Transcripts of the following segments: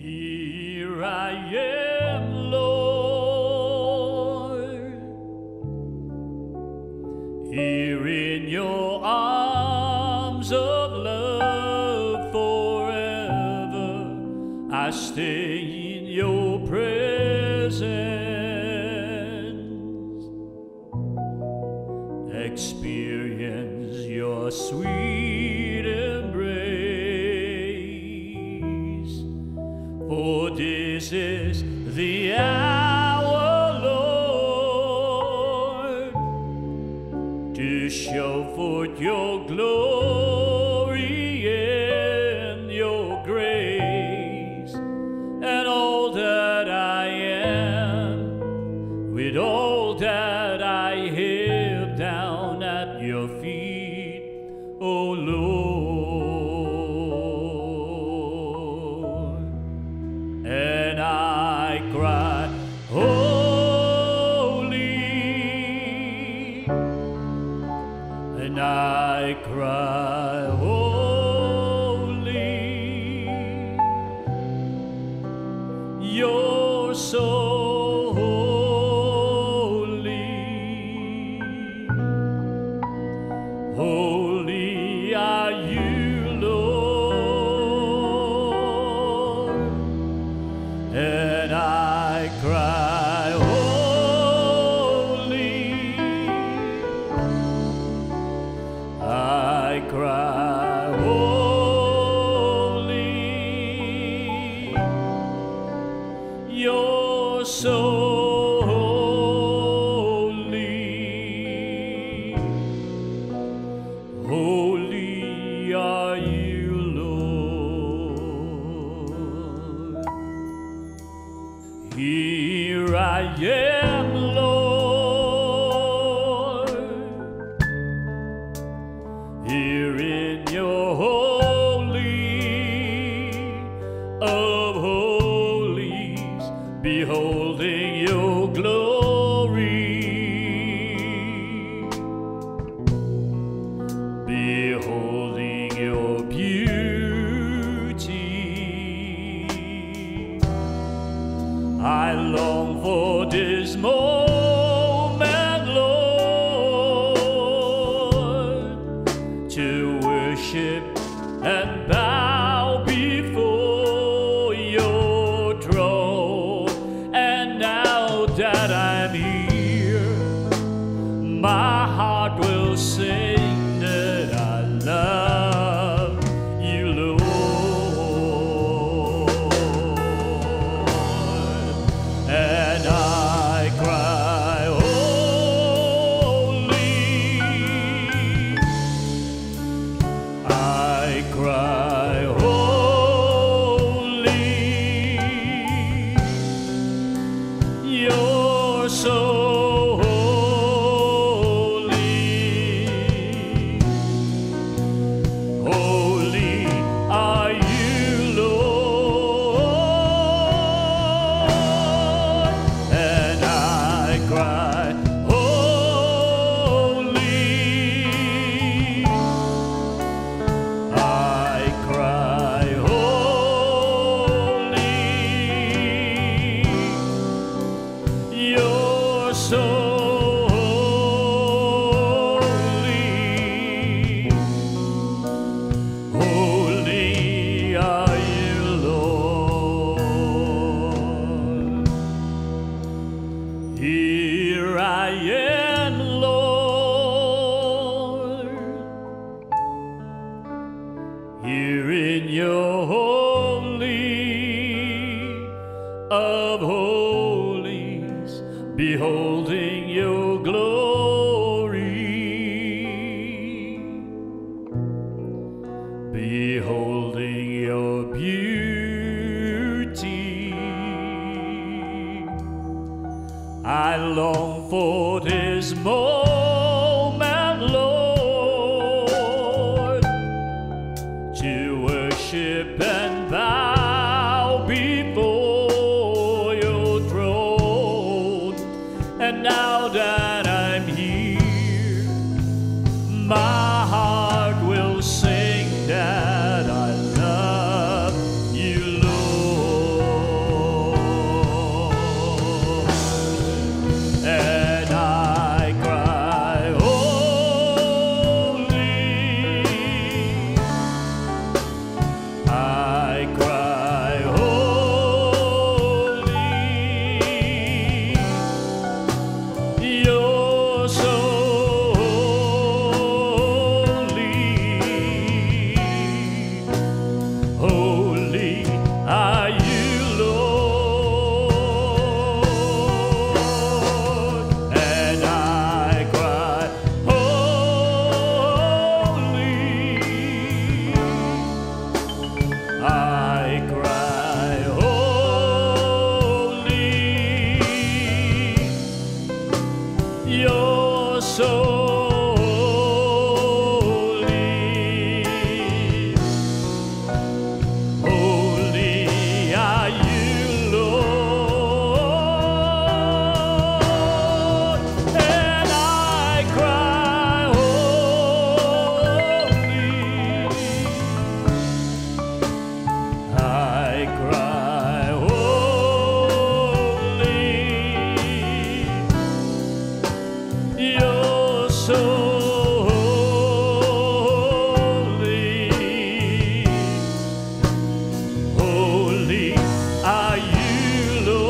Here I am, Lord, here in your arms of love forever. I stay in your presence, experience your sweet embrace. For this is the hour, Lord, to show forth your glory and your grace. And all that I am, with all that I have down at your feet, O Lord. And I cry, holy, and I cry, holy, you're so holy, holy are you, Lord. And I cry, holy, I cry, holy, you're so holy, holy are you, Lord. Here I am, Lord, this moment, Lord, to worship and bow before your throne. And now that I'm here, my heart will sing that I love you, Lord. And I cry, holy. I cry, holy. You're so here I am, Lord, here in your holy of holies, beholding your glory, beholding your beauty. I long for this moment, Lord, to worship and bow before your throne. And now that I'm here, my heart will sing that I love you, Lord. And I cry, holy. I cry, holy. You're so holy are you, Lord. And I cry, holy. I cry, holy. You're so holy are you, Lord.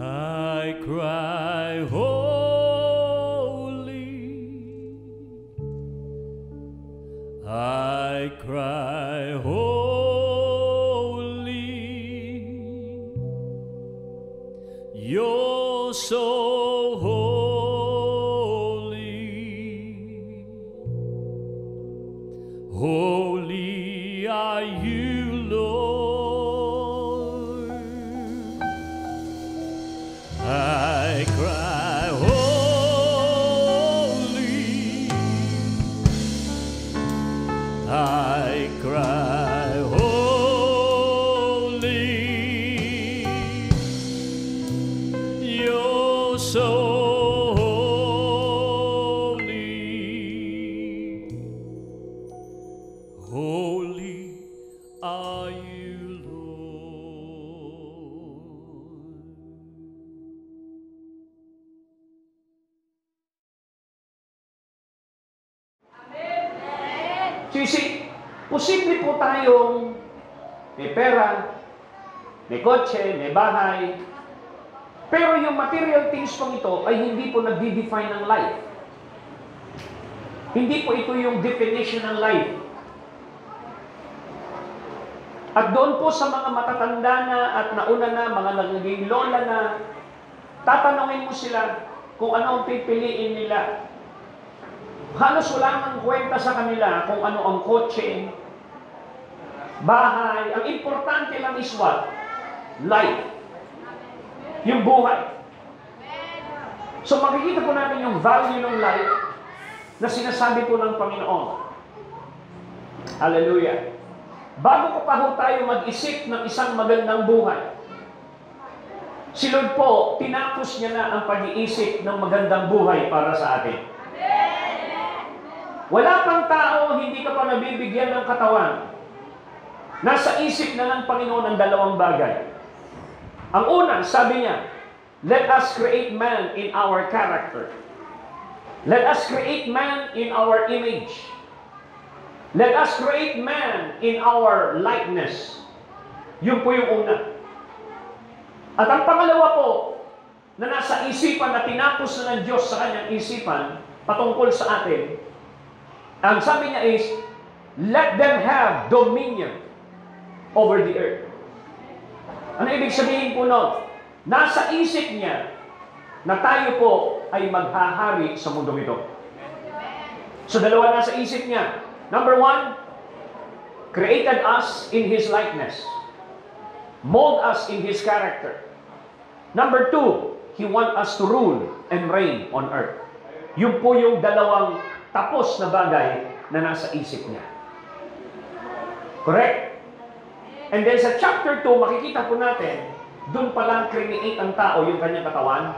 I cry, holy. I cry, holy. You're so holy. Holy are you, Lord. So you see, posible po tayong may pera, may kotse, may bahay, pero yung material things pong ito ay hindi po nagdi-define ng life. Hindi po ito yung definition ng life. At doon po sa mga matatanda na at nauna na, mga nagiging lola na, tatanungin mo sila kung ano ang pipiliin nila. Halos wala nang kwenta sa kanila kung ano ang kotse, bahay. Ang importante lang is what? Life. Yung buhay. So makikita po natin yung value ng life na sinasabi po ng Panginoon. Hallelujah. Bago ko pa ho tayo mag-isip ng isang magandang buhay, si Lord po, tinapos niya na ang pag-iisip ng magandang buhay para sa atin. Wala pang tao, hindi ka pa nabibigyan ng katawan. Nasa isip na ng Panginoon ang dalawang bagay. Ang una, sabi niya, let us create man in our character. Let us create man in our image. Let us create man in our likeness. Yun po yung una. At ang pangalawa po, na nasa isipan na tinapos na ng Diyos sa kanyang isipan, patungkol sa atin, ang sabi niya is, let them have dominion over the earth. Ano ibig sabihin po nun? Nasa isip niya na tayo po ay maghahari sa mundong ito. So dalawa nasa isip niya. Number one, created us in His likeness. Mold us in His character. Number two, He want us to rule and reign on earth. Yun po yung dalawang tapos na bagay na nasa isip niya. Correct? And then sa chapter 2, makikita po natin, doon palang create ang tao, yung kanyang katawan,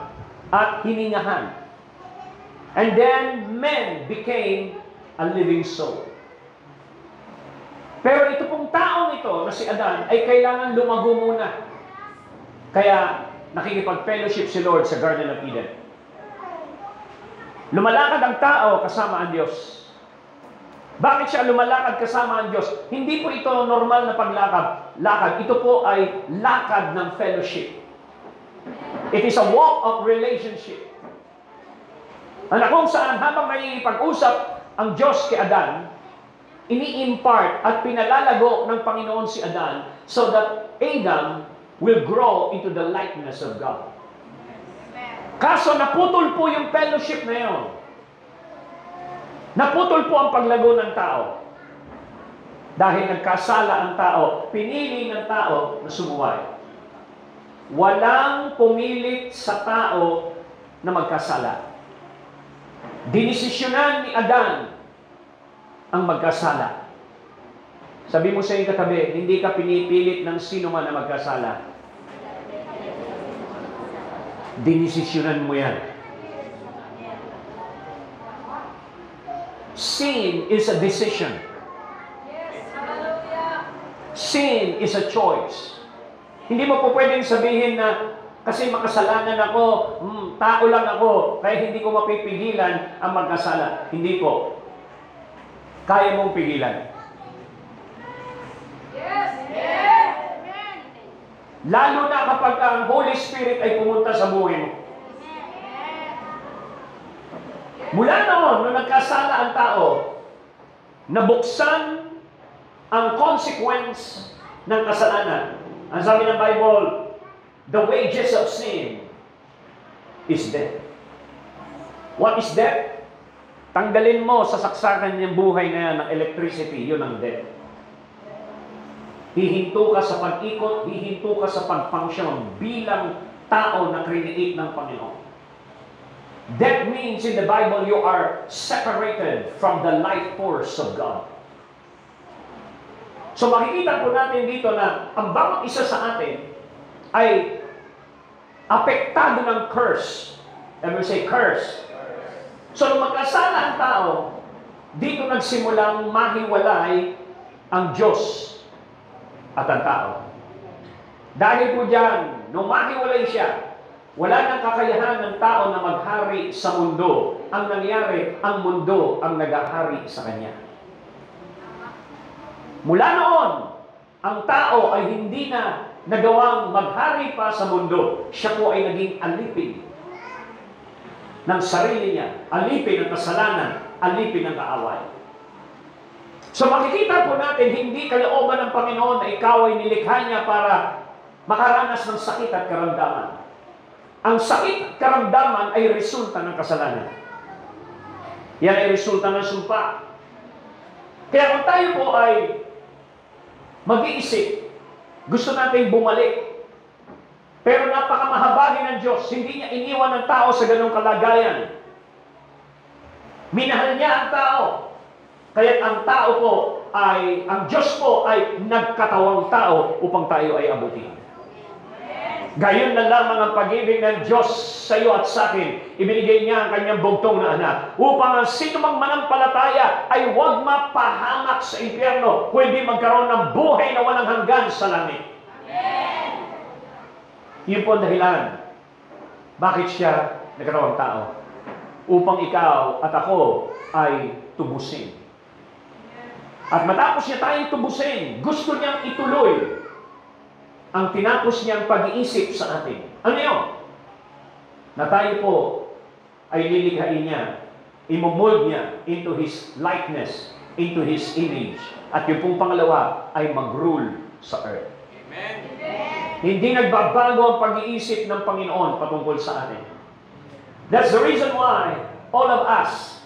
at hiningahan. And then, man became a living soul. Pero ito pong taong ito, na si Adan, ay kailangan lumago muna. Kaya, nakikipag-fellowship si Lord sa Garden of Eden. Lumalakad ang tao kasama ang Diyos. Bakit siya lumalakad kasama ang Diyos? Hindi po ito normal na paglakad. Ito po ay lakad ng fellowship. It is a walk of relationship. Na kung saan habang nakikipag-usap ang Diyos kay Adan, ini-impart at pinalalago ng Panginoon si Adan so that Adam will grow into the likeness of God. Kaso naputol po yung fellowship na yun. Naputol po ang paglago ng tao. Dahil nagkasala ang tao, pinili ng tao na sumuway. Walang pumilit sa tao na magkasala. Dinesisyonan ni Adan ang magkasala. Sabi mo sa iyong katabi, hindi ka pinipilit ng sino man na magkasala. Dinesisyonan mo yan. Sin is a decision. Sin is a choice. Hindi mo po pwedeng sabihin na kasi makasalanan ako, tao lang ako, kaya hindi ko mapipigilan ang magkasala. Hindi po. Kaya mong pigilan. Lalo na kapag ang Holy Spirit ay pumunta sa buhay mo. Mula noon, nung nagkasala ang tao, nabuksan ang consequence ng kasalanan. Ang sabi ng Bible, the wages of sin is death. What is death? Tanggalin mo sa saksakan niyang buhay na yan ng electricity, yun ang death. Hihinto ka sa pag-ikot, hihinto ka sa pag-function bilang tao na create ng Panginoon. That means in the Bible, you are separated from the life force of God. So makikita po natin dito na ang bawat isa sa atin ay apektado ng curse. Everyone say curse. So nung magkasala ang tao, dito nagsimulang mahiwalay ang Diyos at ang tao. Dahil po dyan, nung mahiwalay siya, wala nang kakayahan ng tao na maghari sa mundo. Ang nangyari, ang mundo ang naghahari sa kanya. Mula noon, ang tao ay hindi na nagawang maghari pa sa mundo. Siya po ay naging alipin ng sarili niya, alipin ng kasalanan, alipin ng kaaway. So makikita po natin, hindi kalooban ng Panginoon na ikaw ay nilikha niya para makaranas ng sakit at karamdaman. Ang sakit at karamdaman ay resulta ng kasalanan. Yan ay resulta ng sumpa. Kaya kung tayo po ay mag-iisip, gusto natin bumalik. Pero napakamahabagin ng Diyos, hindi niya iniwan ng tao sa ganong kalagayan. Minahal niya ang tao. Kaya ang tao po ay, ang Diyos po ay nagkatawang tao upang tayo ay abutin. Gayon na lamang ang pag-ibig ng Diyos sa iyo at sa akin. Ibinigay niya ang kanyang bugtong na anak upang ang sino mang manampalataya ay huwag mapahamak sa impyerno, kundi magkaroon ng buhay na walang hanggan sa langit. Yun po ang dahilan. Bakit siya nagkaroon tao? Upang ikaw at ako ay tubusin. At matapos niya tayong tubusin, gusto niyang ituloy ang tinapos niyang pag-iisip sa atin. Ano yun? Na tayo po ay lilikhain niya, imumold niya into His likeness, into His image. At yung pong pangalawa ay mag-rule sa earth. Amen. Hindi nagbabago ang pag-iisip ng Panginoon patungkol sa atin. That's the reason why all of us,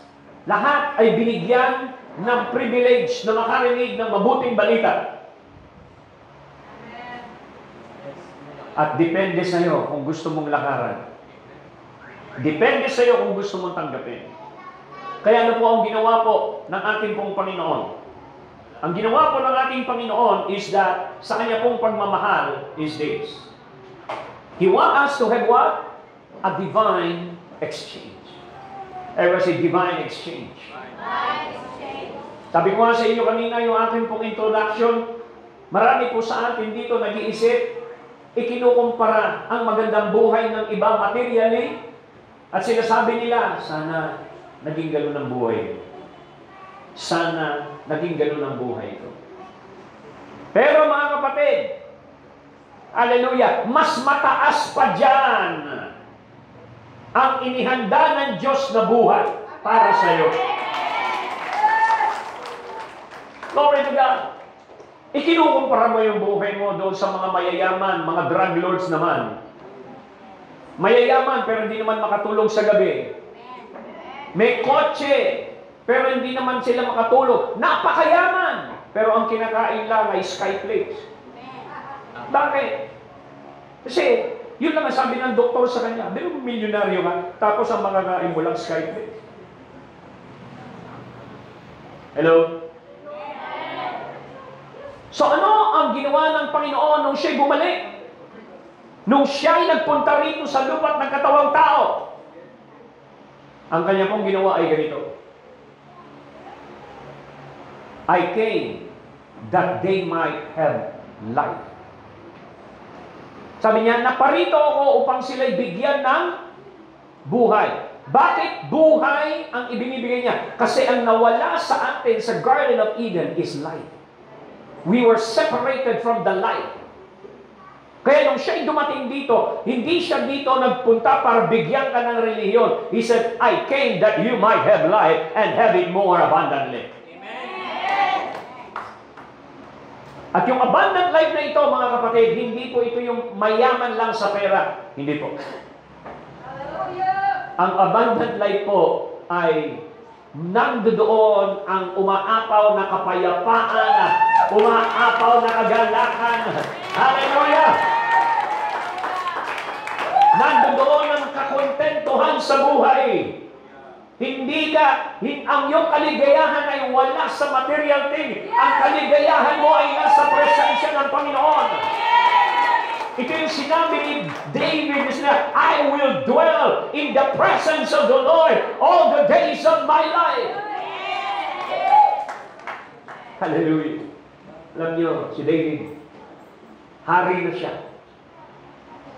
lahat ay binigyan ng privilege na makarinig ng mabuting balita. At depende sa iyo kung gusto mong lakaran. Depende sa iyo kung gusto mong tanggapin. Kaya ano po ang ginawa po ng ating pong Panginoon? Ang ginawa po ng ating Panginoon is that sa Kanya pong pagmamahal is this. He wants us to have what? A divine exchange. Everybody say divine exchange. Sabi ko nga sa inyo kanina yung aking pong introduction, marami po sa atin dito nag-iisip, ikinukumpara ang magandang buhay ng iba materially at sinasabi nila, sana naging gano'n ang buhay ito. Sana naging gano'n ang buhay ito. Pero mga kapatid, hallelujah, mas mataas pa dyan ang inihanda ng Diyos na buhay para sa iyo. Glory to God. Ikinukumpara mo yung buhay mo doon sa mga mayayaman, mga drug lords naman. Mayayaman pero hindi naman makatulog sa gabi. May kotse pero hindi naman sila makatulog. Napakayaman pero ang kinakain lang ay skyflakes. Bakit? Kasi yun lang ang sabi ng doktor sa kanya. Pero milyonaryo ka, tapos ang makakain mo lang skyflakes. Hello? So ano ang ginawa ng Panginoon nung siya'y bumalik? Nung siya'y nagpunta rito sa lupa't ng katawang tao? Ang kanya pong ginawa ay ganito. I came that they might have life. Sabi niya, naparito ako upang sila'y bigyan ng buhay. Bakit buhay ang ibinibigay niya? Kasi ang nawala sa atin sa Garden of Eden is life. We were separated from the light. Kaya nung siya'y dumating dito, hindi siya dito nagpunta para bigyan ka ng relihiyon. He said, I came that you might have life and have it more abundantly. Amen. At yung abundant life na ito, mga kapatid, hindi po ito yung mayaman lang sa pera. Hindi po. Hallelujah. Ang abundant life po ay nandoon ang umaapaw na kapayapaan, umaapaw na kagalakan. Hallelujah! Nandoon ang kakontentuhan sa buhay. Ang iyong kaligayahan ay wala sa material thing. Ang kaligayahan mo ay nasa presensya ng Panginoon. Ito yung sinabi ni David, I will dwell in the presence of the Lord all the days of my life. Hallelujah. Alam niyo, si David, hari na siya.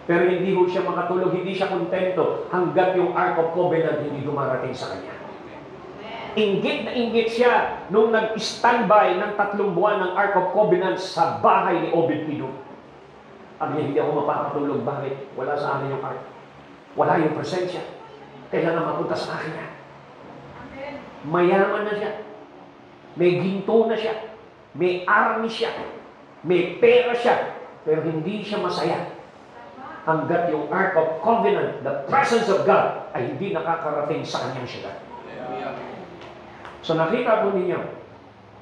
Pero hindi ho siya makatulog, hindi siya kontento hanggat yung Ark of Covenant hindi dumarating sa kanya. Inggit na inggit siya nung nag-standby ng 3 buwan ng Ark of Covenant sa bahay ni Obed-Edom. Sabi niya, hindi ako mapapatulog. Bakit? Wala sa amin yung Ark. Wala yung presensya. Kailangan mapunta sa akin yan. Mayaman na siya. May ginto na siya. May army siya. May pera siya. Pero hindi siya masaya hanggat yung Ark of Covenant, the presence of God, ay hindi nakakarating sa kanyang syudad. So nakita po ninyo,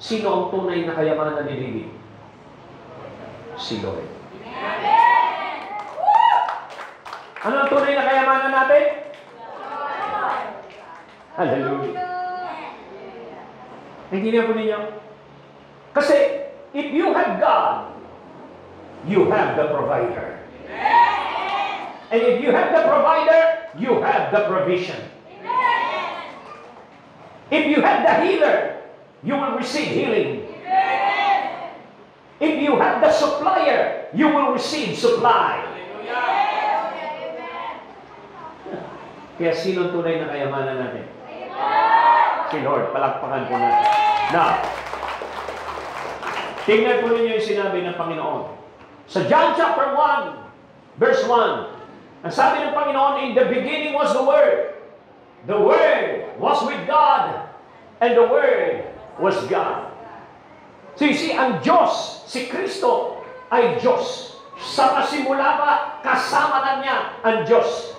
sino ang tunay na kayamanan ni David? Si Lord. Ano ang tunay na kayamanan natin? Hallelujah. Naintindihan po ninyo? Kasi, if you have God, you have the provider. And if you have the provider, you have the provision. If you have the healer, you will receive healing. If you have the supplier, you will receive supply. Kaya sino tunay na kayamanan natin? Si Lord. Palakpakan po natin. Now, tingnan po ninyo yung sinabi ng Panginoon. Sa John chapter 1, verse 1, ang sabi ng Panginoon, in the beginning was the Word. The Word was with God, and the Word was God. So you see, ang Diyos, si Kristo, ay Diyos. Sa kasimula pa, kasama na niya ang Diyos.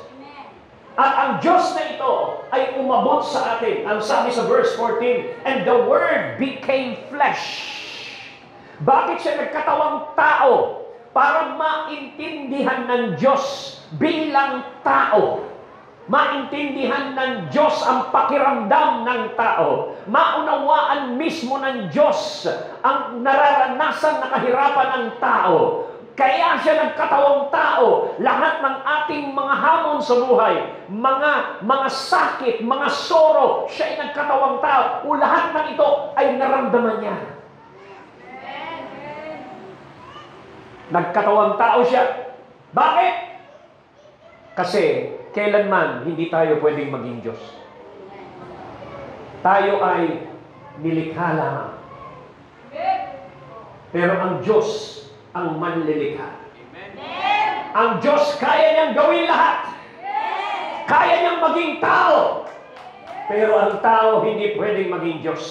At ang Diyos na ito ay umabot sa atin. Ang sabi sa verse 14, and the Word became flesh. Bakit siya nagkatawang tao? Para maintindihan ng Diyos bilang tao. Maintindihan ng Diyos ang pakiramdam ng tao. Maunawaan mismo ng Diyos ang nararanasan na kahirapan ng tao. Kaya siya nagkatawang tao. Lahat ng ating mga hamon sa buhay, mga sakit, mga soro, siya ay nagkatawang tao. O lahat ng ito ay naramdaman niya. Nagkatawang tao siya. Bakit? Kasi kailanman hindi tayo pwedeng maging Diyos. Tayo ay nilikha lamang. Pero ang Diyos ang manlilikha. Ang Diyos kaya niyang gawin lahat. Kaya niyang maging tao. Pero ang tao hindi pwedeng maging Diyos.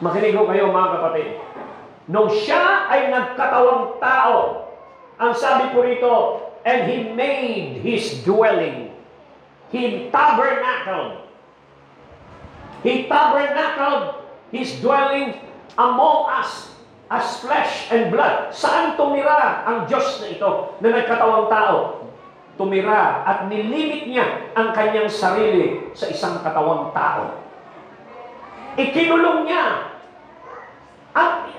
Makinig ko kayo mga kapatid. Nung siya ay nagkatawang tao, ang sabi po rito, and He made His dwelling. He tabernacled. He tabernacled His dwelling among us as flesh and blood. Saan tumira ang Diyos na ito na nagkatawang tao? Tumira at nilimit niya ang kanyang sarili sa isang katawang tao. Ikinulong niya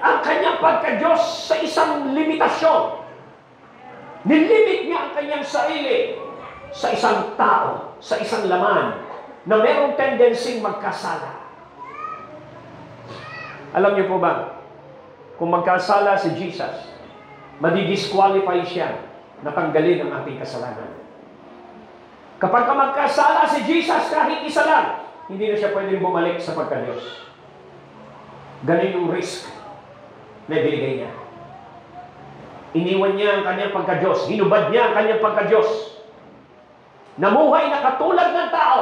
ang kanyang pagka-Diyos sa isang limitasyon. Nilimit niya ang kanyang sarili sa isang tao, sa isang laman na merong tendency magkasala. Alam niyo po ba, kung magkasala si Jesus, madidisqualify siya na tanggalin ang ating kasalanan. Kapag magkasala si Jesus kahit isa lang, hindi na siya pwedeng bumalik sa pagka-Diyos. Ganun yung risk na binigay niya. Iniwan niya ang kanyang pagka-Diyos. Hinubad niya ang kanyang pagka-Diyos. Namuhay na katulad ng tao.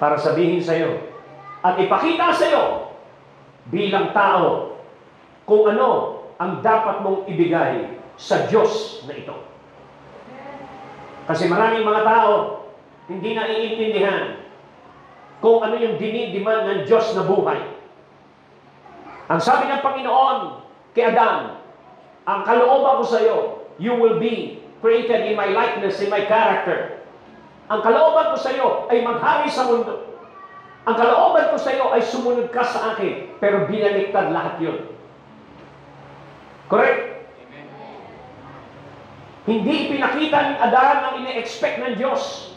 Para sabihin sa iyo at ipakita sa iyo bilang tao kung ano ang dapat mong ibigay sa Diyos na ito. Kasi maraming mga tao hindi naiintindihan kung ano yung dinidiman ng Diyos na buhay. Ang sabi ng Panginoon kay Adam, ang kalooban ko sa iyo, you will be created in my likeness, in my character. Ang kalooban ko sa iyo ay maghari sa mundo. Ang kalooban ko sa iyo ay sumunod ka sa akin, pero binaliktad lahat yun. Correct? Amen. Hindi ipinakita ni Adan ang ine-expect ng Diyos.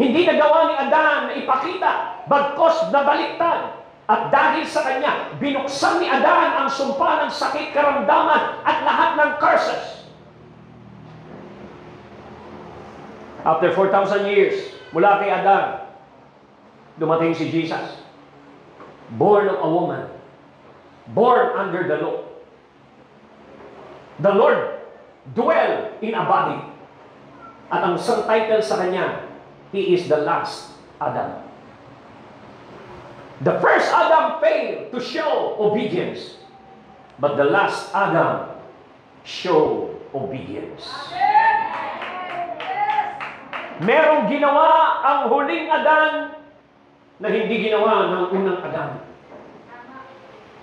Hindi nagawa ni Adan na ipakita, bagkos na baliktad. At dahil sa kanya, binuksan ni Adan ang sumpa ng sakit, karamdaman, at lahat ng curses. After 4,000 years, mula kay Adam, dumating si Jesus. Born of a woman. Born under the law. The Lord dwell in a body. At ang isang title sa Kanya, He is the last Adam. The first Adam failed to show obedience. But the last Adam showed obedience. Merong ginawa ang huling Adan na hindi ginawa ng unang Adan.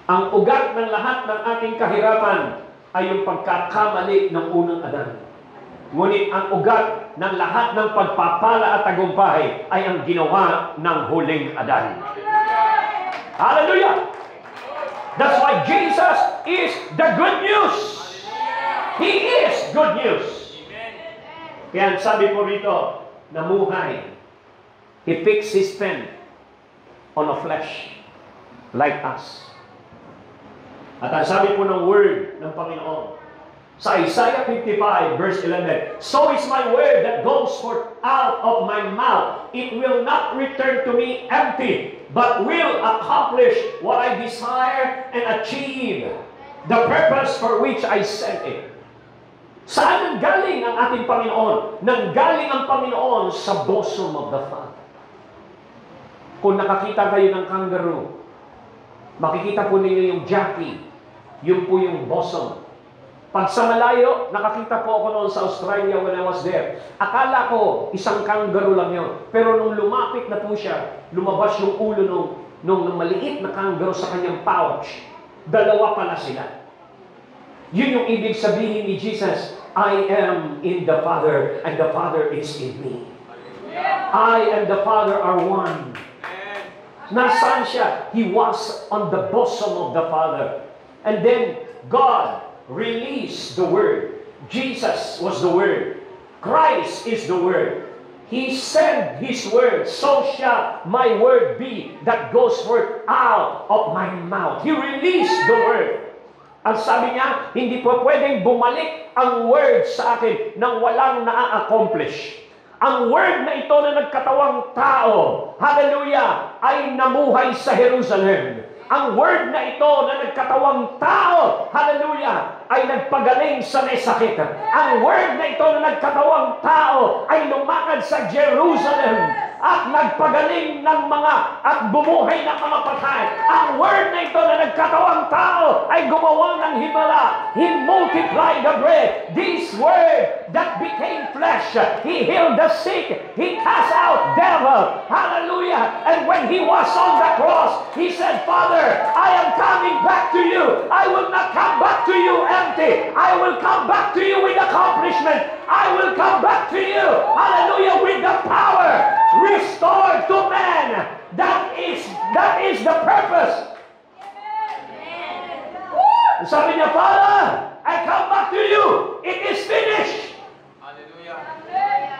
Ang ugat ng lahat ng ating kahirapan ay yung pagkakamali ng unang Adan. Ngunit ang ugat ng lahat ng pagpapala at tagumpay ay ang ginawa ng huling Adan. Hallelujah! That's why Jesus is the good news. He is good news. Kaya sabi po rito, namuhay. He fixed His pen on a flesh like us. At ang sabi po ng word ng Panginoon, sa Isaiah 55 verse 11, so is my word that goes forth out of my mouth. It will not return to me empty, but will accomplish what I desire and achieve the purpose for which I sent it. Saan nanggaling ang ating Panginoon? Nanggaling ang Panginoon sa bosom of the Father. Kung nakakita kayo ng kangaroo, makikita po ninyo yung jockey, yun po yung bosom. Pag sa malayo, nakakita po ako noon sa Australia when I was there. Akala ko, isang kangaroo lang yun. Pero nung lumapit na po siya, lumabas yung ulo nung maliit na kangaroo sa kanyang pouch. Dalawa pala sila. Yun yung ibig sabihin ni Jesus, I am in the Father, and the Father is in me. I and the Father are one. Nasaan siya? He was on the bosom of the Father. And then, God released the Word. Jesus was the Word. Christ is the Word. He sent His Word. So shall my word be that goes forth out of my mouth. He released the Word. Ang sabi niya, hindi po pwedeng bumalik ang Word sa akin nang walang na-accomplish. Ang Word na ito na nagkatawang tao, hallelujah, ay namuhay sa Jerusalem. Ang Word na ito na nagkatawang tao, hallelujah, ay nagpagaling sa may sakit. Ang Word na ito na nagkatawang tao ay lumakad sa Jerusalem at nagpagaling ng mga at bumuhay ng mga patay. Ang Word na ito na nagkatawang tao ay gumawa ng himala. He multiplied the bread. This Word that became flesh. He healed the sick. He cast out devil. Hallelujah. And when He was on the cross, He said, Father, I am coming back to you. I will not come back to you empty. I will come back to you with accomplishment. I will come back to you, hallelujah, with the power restored to man. That is the purpose. Sabi niya, Father, I come back to you. It is finished. Hallelujah.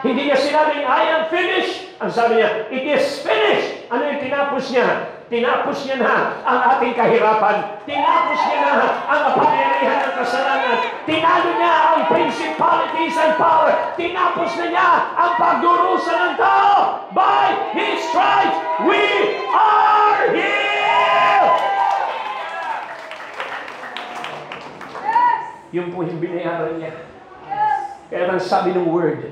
Hindi niya sinabing, I am finished. Ang sabi niya, it is finished. Ano yung tinapos niya? Tinapos niya na ang ating kahirapan. Tinapos niya na ang kapangyarihan ng kasalanan. Tinalo niya ang principalities and power. Tinapos na niya ang pagdurusa ng tao. By His stripes, we are healed! Yung po yung binayaran niya. Kaya ang sabi ng word,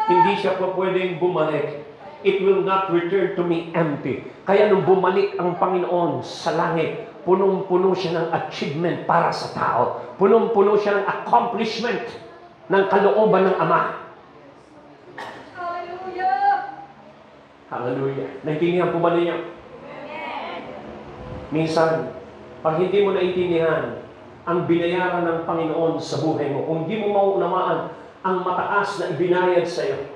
hindi siya po pwedeng bumalik. It will not return to me empty. Kaya nung bumalik ang Panginoon sa langit, punong-puno siya ng achievement para sa tao. Punong-puno siya ng accomplishment ng kalooban ng Ama. Hallelujah! Hallelujah. Naintindihan po ba ninyo? Minsan, pag hindi mo naintindihan ang binayaran ng Panginoon sa buhay mo, kung di mo mauunawaan ang mataas na ibinayad sa iyo,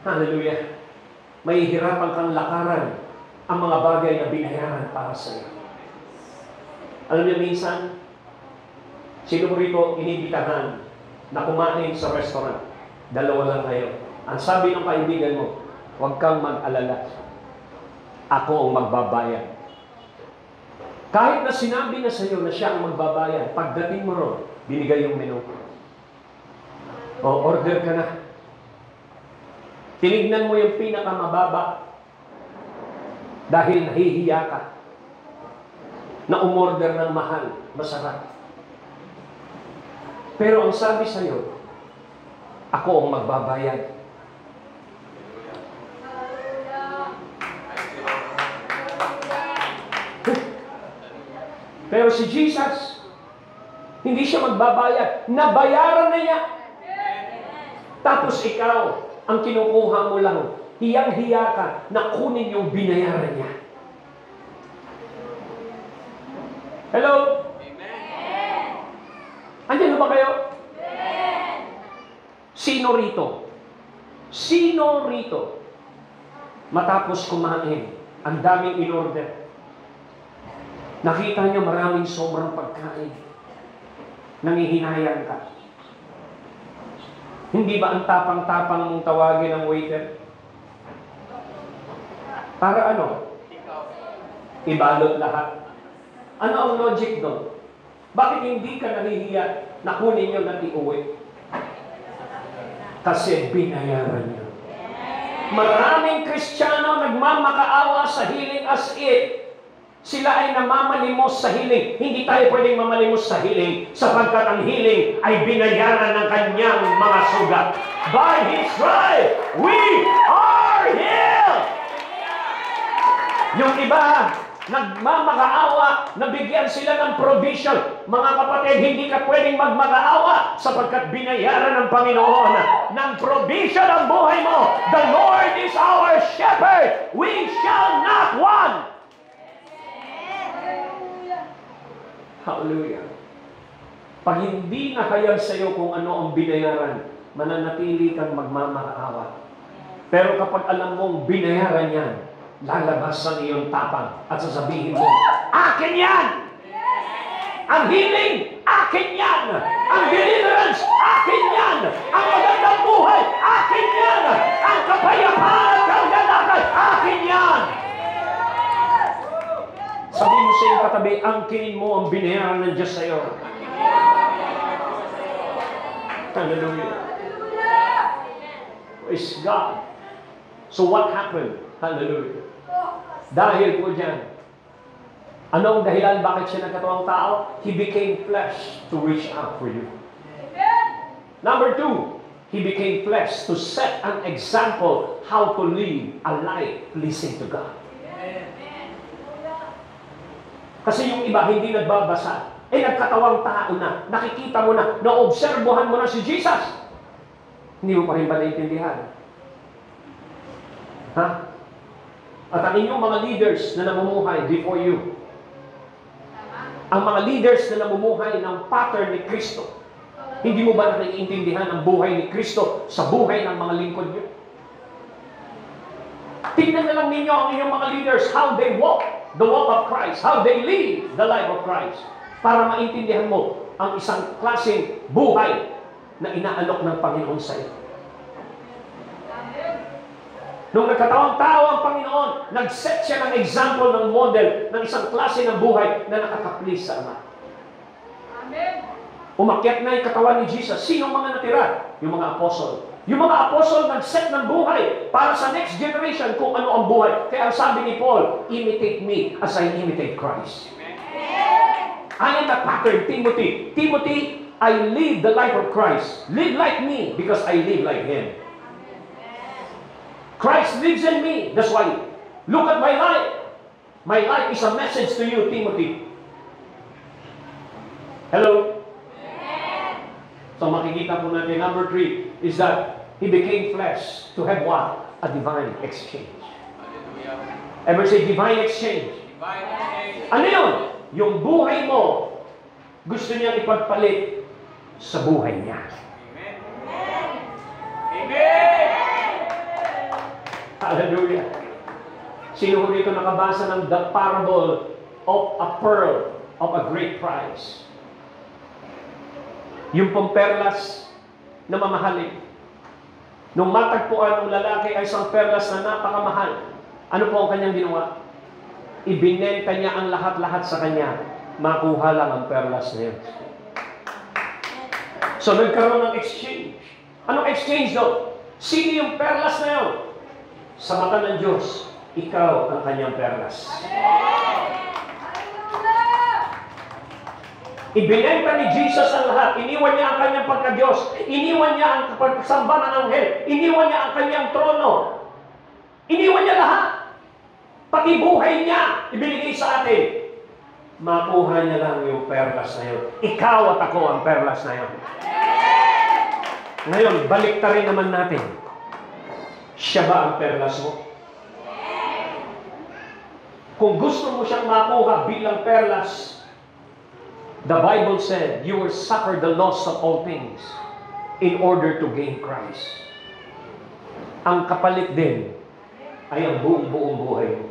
hallelujah, may hirapan kang lakaran ang mga bagay na binayaran para sa iyo. Alam niyo, minsan, sino mo rito inibitahan na kumain sa restaurant? Dalawa lang kayo. Ang sabi ng kaibigan mo, huwag kang mag-alala. Ako ang magbabayad. Kahit na sinabi na sa iyo na siya ang magbabayad, pagdating mo ron, binigay yung menu. O, order ka na. Tinignan mo yung pinakamababa dahil nahihiya ka na umorder ng mahal, masarap. Pero ang sabi sa'yo, ako ang magbabayad. Pero si Jesus, hindi siya magbabayad. Nabayaran na niya. Tapos ikaw, ang kinukuha mo lang, hiyang-hiya ka na kunin yung binayaran niya. Hello? Amen. Andiyan na ba kayo? Amen. Sino rito? Sino rito? Matapos kumain, ang daming in-order. Nakita niyo maraming sobrang pagkain. Nangihinayang ka. Hindi ba ang tapang-tapang mong tawagin ng waiter? Para ano? Ibalot lahat. Ano ang logic doon? Bakit hindi ka nahihiya na kunin nyo na iuwi? Kasi binayaran nyo. Maraming Kristiyano nagmamakaawa sa healing as if sila ay namamalimos sa healing. Hindi tayo pwedeng mamalimos sa healing sapagkat ang healing ay binayaran ng kanyang mga sugat. By His stripes, we are healed! Yung iba, nagmamakaawa, nabigyan sila ng provision. Mga kapatid, hindi ka pwedeng magmakaawa sapagkat binayaran ng Panginoon ng provision ang buhay mo. The Lord is our shepherd. We shall not want. Hallelujah. Pag hindi nakayag sa iyo kung ano ang binayaran, mananatili kang magmamakaawa. Pero kapag alam mong binayaran yan, lalabas ang iyong tapang at sasabihin mo, akin yan! Ang healing, akin yan! Ang deliverance, akin yan! Ang magandang buhay, akin yan! Ang kapayapaan at kagalakan, akin yan! Sabihin mo sa iyong katabi, angkinin mo ang binayaran ng Diyos sa iyo. Hallelujah. Praise God. So what happened? Hallelujah. Dahil po dyan, anong dahilan bakit siya nagkatawang tao? He became flesh to reach out for you. Number 2, He became flesh to set an example how to live a life pleasing to God. Kasi yung iba hindi nagbabasa, nagkatawang tao na, nakikita mo na, naobserbuhan mo na si Jesus. Hindi mo pa rin ba naintindihan? Ha? At ang inyong mga leaders na namumuhay before you, ang mga leaders na namumuhay ng pattern ni Kristo, hindi mo ba naiintindihan ang buhay ni Kristo sa buhay ng mga lingkod niyo? Tingnan na lang ninyo ang inyong mga leaders, how they walk the walk of Christ, how they live the life of Christ, para maintindihan mo ang isang klaseng buhay na inaalok ng Panginoon sa iyo. Nung nagkatawang tao ang Panginoon, nag-set siya ng example, ng model, ng isang klase ng buhay na nakaka-please sa Ama. Amen. Umakyat na yung katawan ni Jesus. Sino mga natira? Yung mga apostol. Yung mga apostol nag-set ng buhay para sa next generation kung ano ang buhay. Kaya ang sabi ni Paul, imitate me as I imitate Christ. Amen. I am the pattern, Timothy. Timothy, I live the life of Christ. Live like me because I live like Him. Christ lives in me. That's why, look at my life. My life is a message to you, Timothy. Hello? So makikita po natin, number 3 is that He became flesh to have what? A divine exchange. Ever say divine exchange? Divine exchange. Ano yun? Yung buhay mo, gusto niyang ipagpalit sa buhay niya. Amen. Amen. Hallelujah. Sino dito nakabasa ng the parable of a pearl of a great price? Yung pamperlas na mamahalin. Nung matagpuan ng lalaki ay isang perlas na napakamahal, ano po ang kanyang ginawa? Ibinenta niya ang lahat-lahat sa kanya. Makuha lang ang perlas na yun. So nagkaroon ng exchange. Anong exchange daw? Sino yung perlas na yun? Sa mata ng Diyos, ikaw ang kanyang perlas. Ibinenta ni Jesus ang lahat. Iniwan niya ang kanyang pagka-Diyos. Iniwan niya ang pagsamba ng anghel. Iniwan niya ang kanyang trono. Iniwan niya lahat. Pati buhay niya, ibinigay sa atin. Makuha niya lang yung perlas na yun. Ikaw at ako ang perlas na yun. Ngayon, balik rin naman natin. Siya ba ang perlas mo? Kung gusto mo siyang makuha bilang perlas, the Bible said, you will suffer the loss of all things in order to gain Christ. Ang kapalit din ay ang buong buhay mo.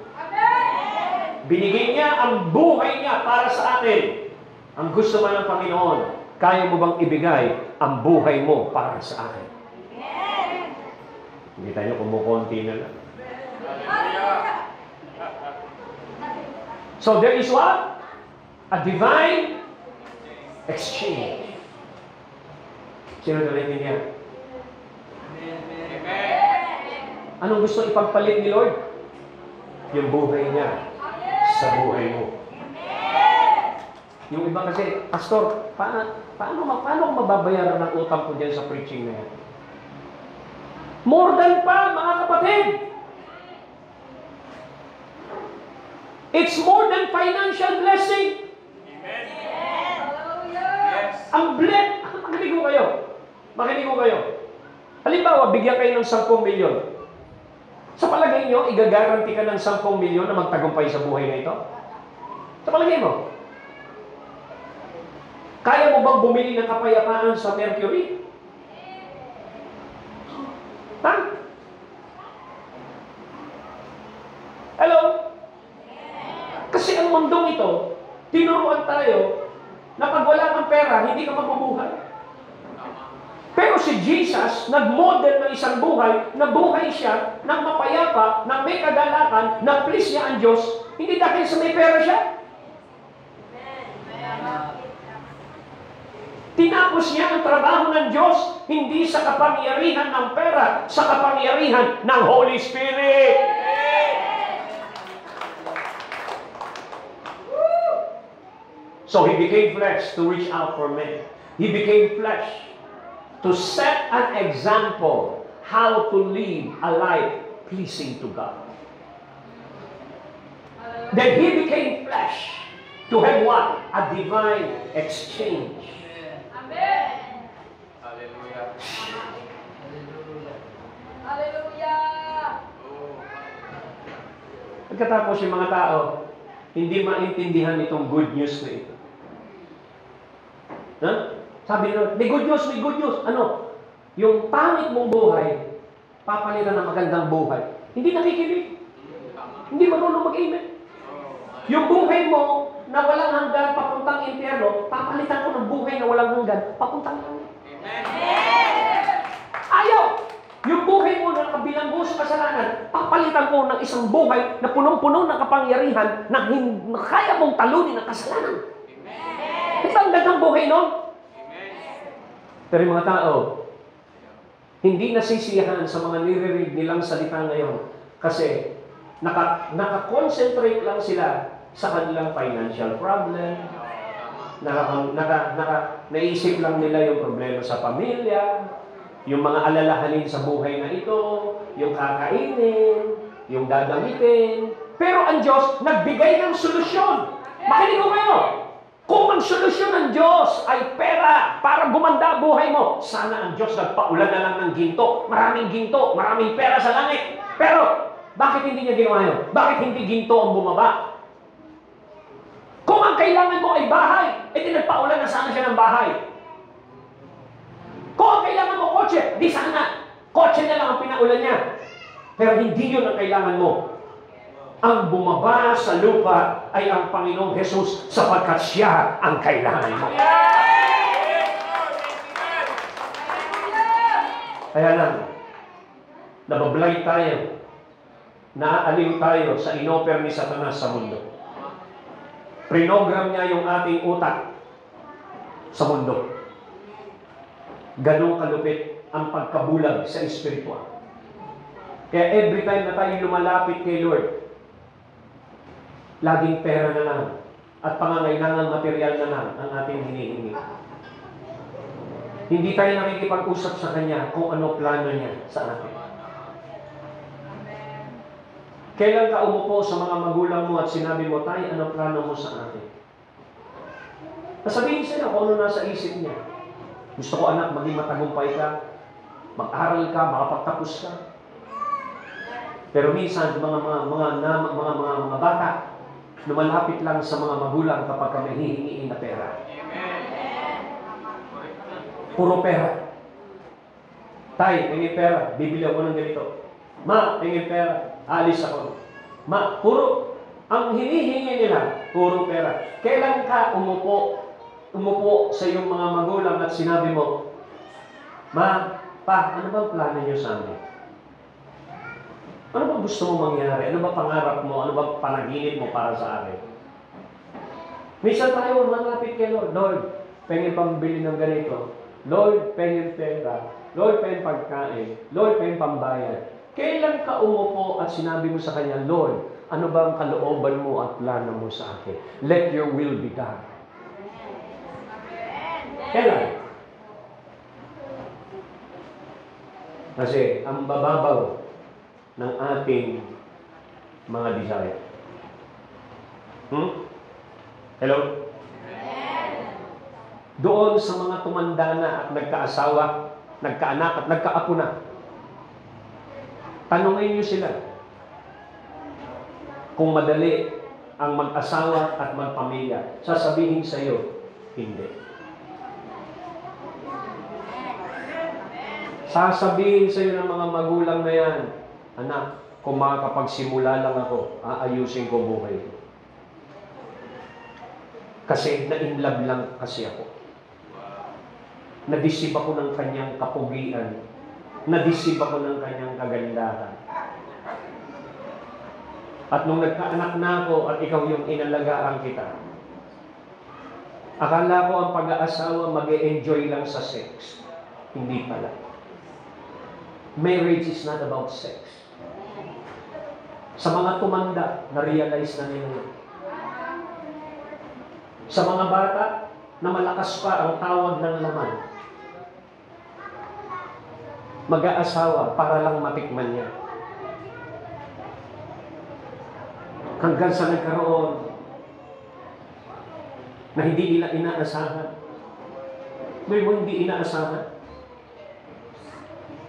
Binigay niya ang buhay niya para sa atin. Ang gusto man ng Panginoon, kaya mo bang ibigay ang buhay mo para sa akin? Hindi tayo kumukunti na lang. So there is what? A divine exchange. Sino narinig niya? Anong gusto ipagpalit ni Lord? Yung buhay niya sa buhay mo. Yung iba kasi, Pastor, paano ko mababayaran ng utang ko dyan sa preaching na yan? More than pa, mga kapatid! It's more than financial blessing. Ang makinig ko kayo. Halimbawa, bigyan kayo ng 10 milyon. Sa palagay nyo, igagaranti ka ng 10 milyon na magtagumpay sa buhay na ito? Sa palagay mo? Kaya mo bang bumili ng kapayapaan sa Mercury? Ha? Hello? Kasi ang mundong ito, tinuruan tayo na pag wala kang pera, hindi ka mabubuhay. Pero si Jesus, nag-model ng isang buhay, na buhay siya, ng mapayapa, ng may kagalakan, na please niya ang Diyos, hindi dahil sa may pera siya. Tinapos niya ang trabaho ng Diyos, hindi sa kapangyarihan ng pera, sa kapangyarihan ng Holy Spirit. So He became flesh to reach out for men. He became flesh to set an example how to live a life pleasing to God. Then He became flesh to have what? A divine exchange. Amen. Hallelujah. Hallelujah. Pagkatapos yung mga tao, hindi maintindihan itong good news na ito. Huh? Sabi nila, may good news, may good news. Ano? Yung pangit mong buhay, papalitan ng magandang buhay. Hindi nakikinig. Hindi marunong mag-amen. Yung buhay mo na walang hanggan papuntang impyerno, papalitan ko ng buhay na walang hanggan papuntang langit. Ayaw! Yung buhay mo na nakabilanggo sa kasalanan, papalitan ko ng isang buhay na punong-puno ng kapangyarihan na kaya mong talunin ang kasalanan. Ito ang gandang buhay, no? Pero yung mga tao, hindi nasisiyahan sa mga nire-read nilang salita ngayon kasi naka-concentrate lang sila sa kanilang financial problem, naisip lang nila yung problema sa pamilya, yung mga alalahanin sa buhay na ito, yung kakainin, yung dadamitin. Pero ang Diyos, nagbigay ng solusyon. Makinig ko kayo. Kung ang solusyon ng Diyos ay pera para gumanda buhay mo, sana ang Diyos nagpaulan na lang ng ginto, maraming pera sa langit. Pero, bakit hindi niya ginawa yun? Bakit hindi ginto ang bumaba? Kung ang kailangan mo ay bahay, edi nagpaulan na sana siya ng bahay. Kung ang kailangan mo kotse, di sana. Kotse na lang ang pinaulan niya. Pero hindi yun ang kailangan mo. Ang bumaba sa lupa ay ang Panginoong Jesus sapagkat siya ang kailangan mo. Kaya lang, nabablay tayo, naaaliw tayo sa inoper ni Satanas sa mundo. Prinogram niya yung ating utak sa mundo. Ganong kalupit. ang pagkabulag sa espiritual. Kaya every time na tayo lumalapit kay Lord, laging pera na lang at pangangailangan material na lang ang ating hinihingi. Hindi tayo nakikipag-usap sa Kanya kung ano plano niya sa atin. Kailan ka umupo sa mga magulang mo at sinabi mo, "Tay, ano plano mo sa akin?" Sasabihin sa'yo kung ano nasa isip niya. Gusto ko, anak, maging matagumpay ka, mag-aral ka, makapagtapos ka. Pero minsan, mga bata, lumalapit lang sa mga magulang kapag may hihingiin na pera. Puro pera. Tay, tingin pera, bibili ako ng ganito. Ma, tingin pera, alis ako. Ma, ang hinihingi nila, puro pera. Kailan ka umupo sa iyong mga magulang at sinabi mo, "Ma, pa, ano bang plano niyo sa amin? Ano ba gusto mo mangyari? Ano ba pangarap mo? Ano ba panaginip mo para sa akin?" Minsan tayo malapit kay Lord. "Lord, pengin pambili ng ganito. Lord, pengin pera. Lord, pengin pagkain. Lord, pengin pambayad." Kailan ka umupo at sinabi mo sa Kanya, "Lord, ano ba ang kalooban mo at plano mo sa akin? Let your will be done." Kailan? Kasi ang bababaw ng ating mga desire. Hello? Doon sa mga tumanda na at nagkaasawa, nagkaanak at nagkaapo na, tanungin niyo sila kung madali ang mag-asawa at magpamilya. Sasabihin sa iyo, hindi. Sasabihin sa iyo ng mga magulang na yan, "Anak, kung makakapagsimula lang ako, aayusin ko buhay ko. Kasi na-inlove lang kasi ako. Nadisib ako ng kanyang kapugian. Nadisib ako ng kanyang kagandahan. At nung nagkaanak na ako at ikaw yung inalagaan kita, akala ko ang pag-aasawa mag-e-enjoy lang sa sex." Hindi pala. Marriage is not about sex. Sa mga tumanda, na-realize na nila yun. Sa mga bata, na malakas pa ang tawag ng laman, mag-aasawa para lang matikman niya. Hanggang sa nagkaroon na hindi nila inaasahan. May mo hindi inaasahan.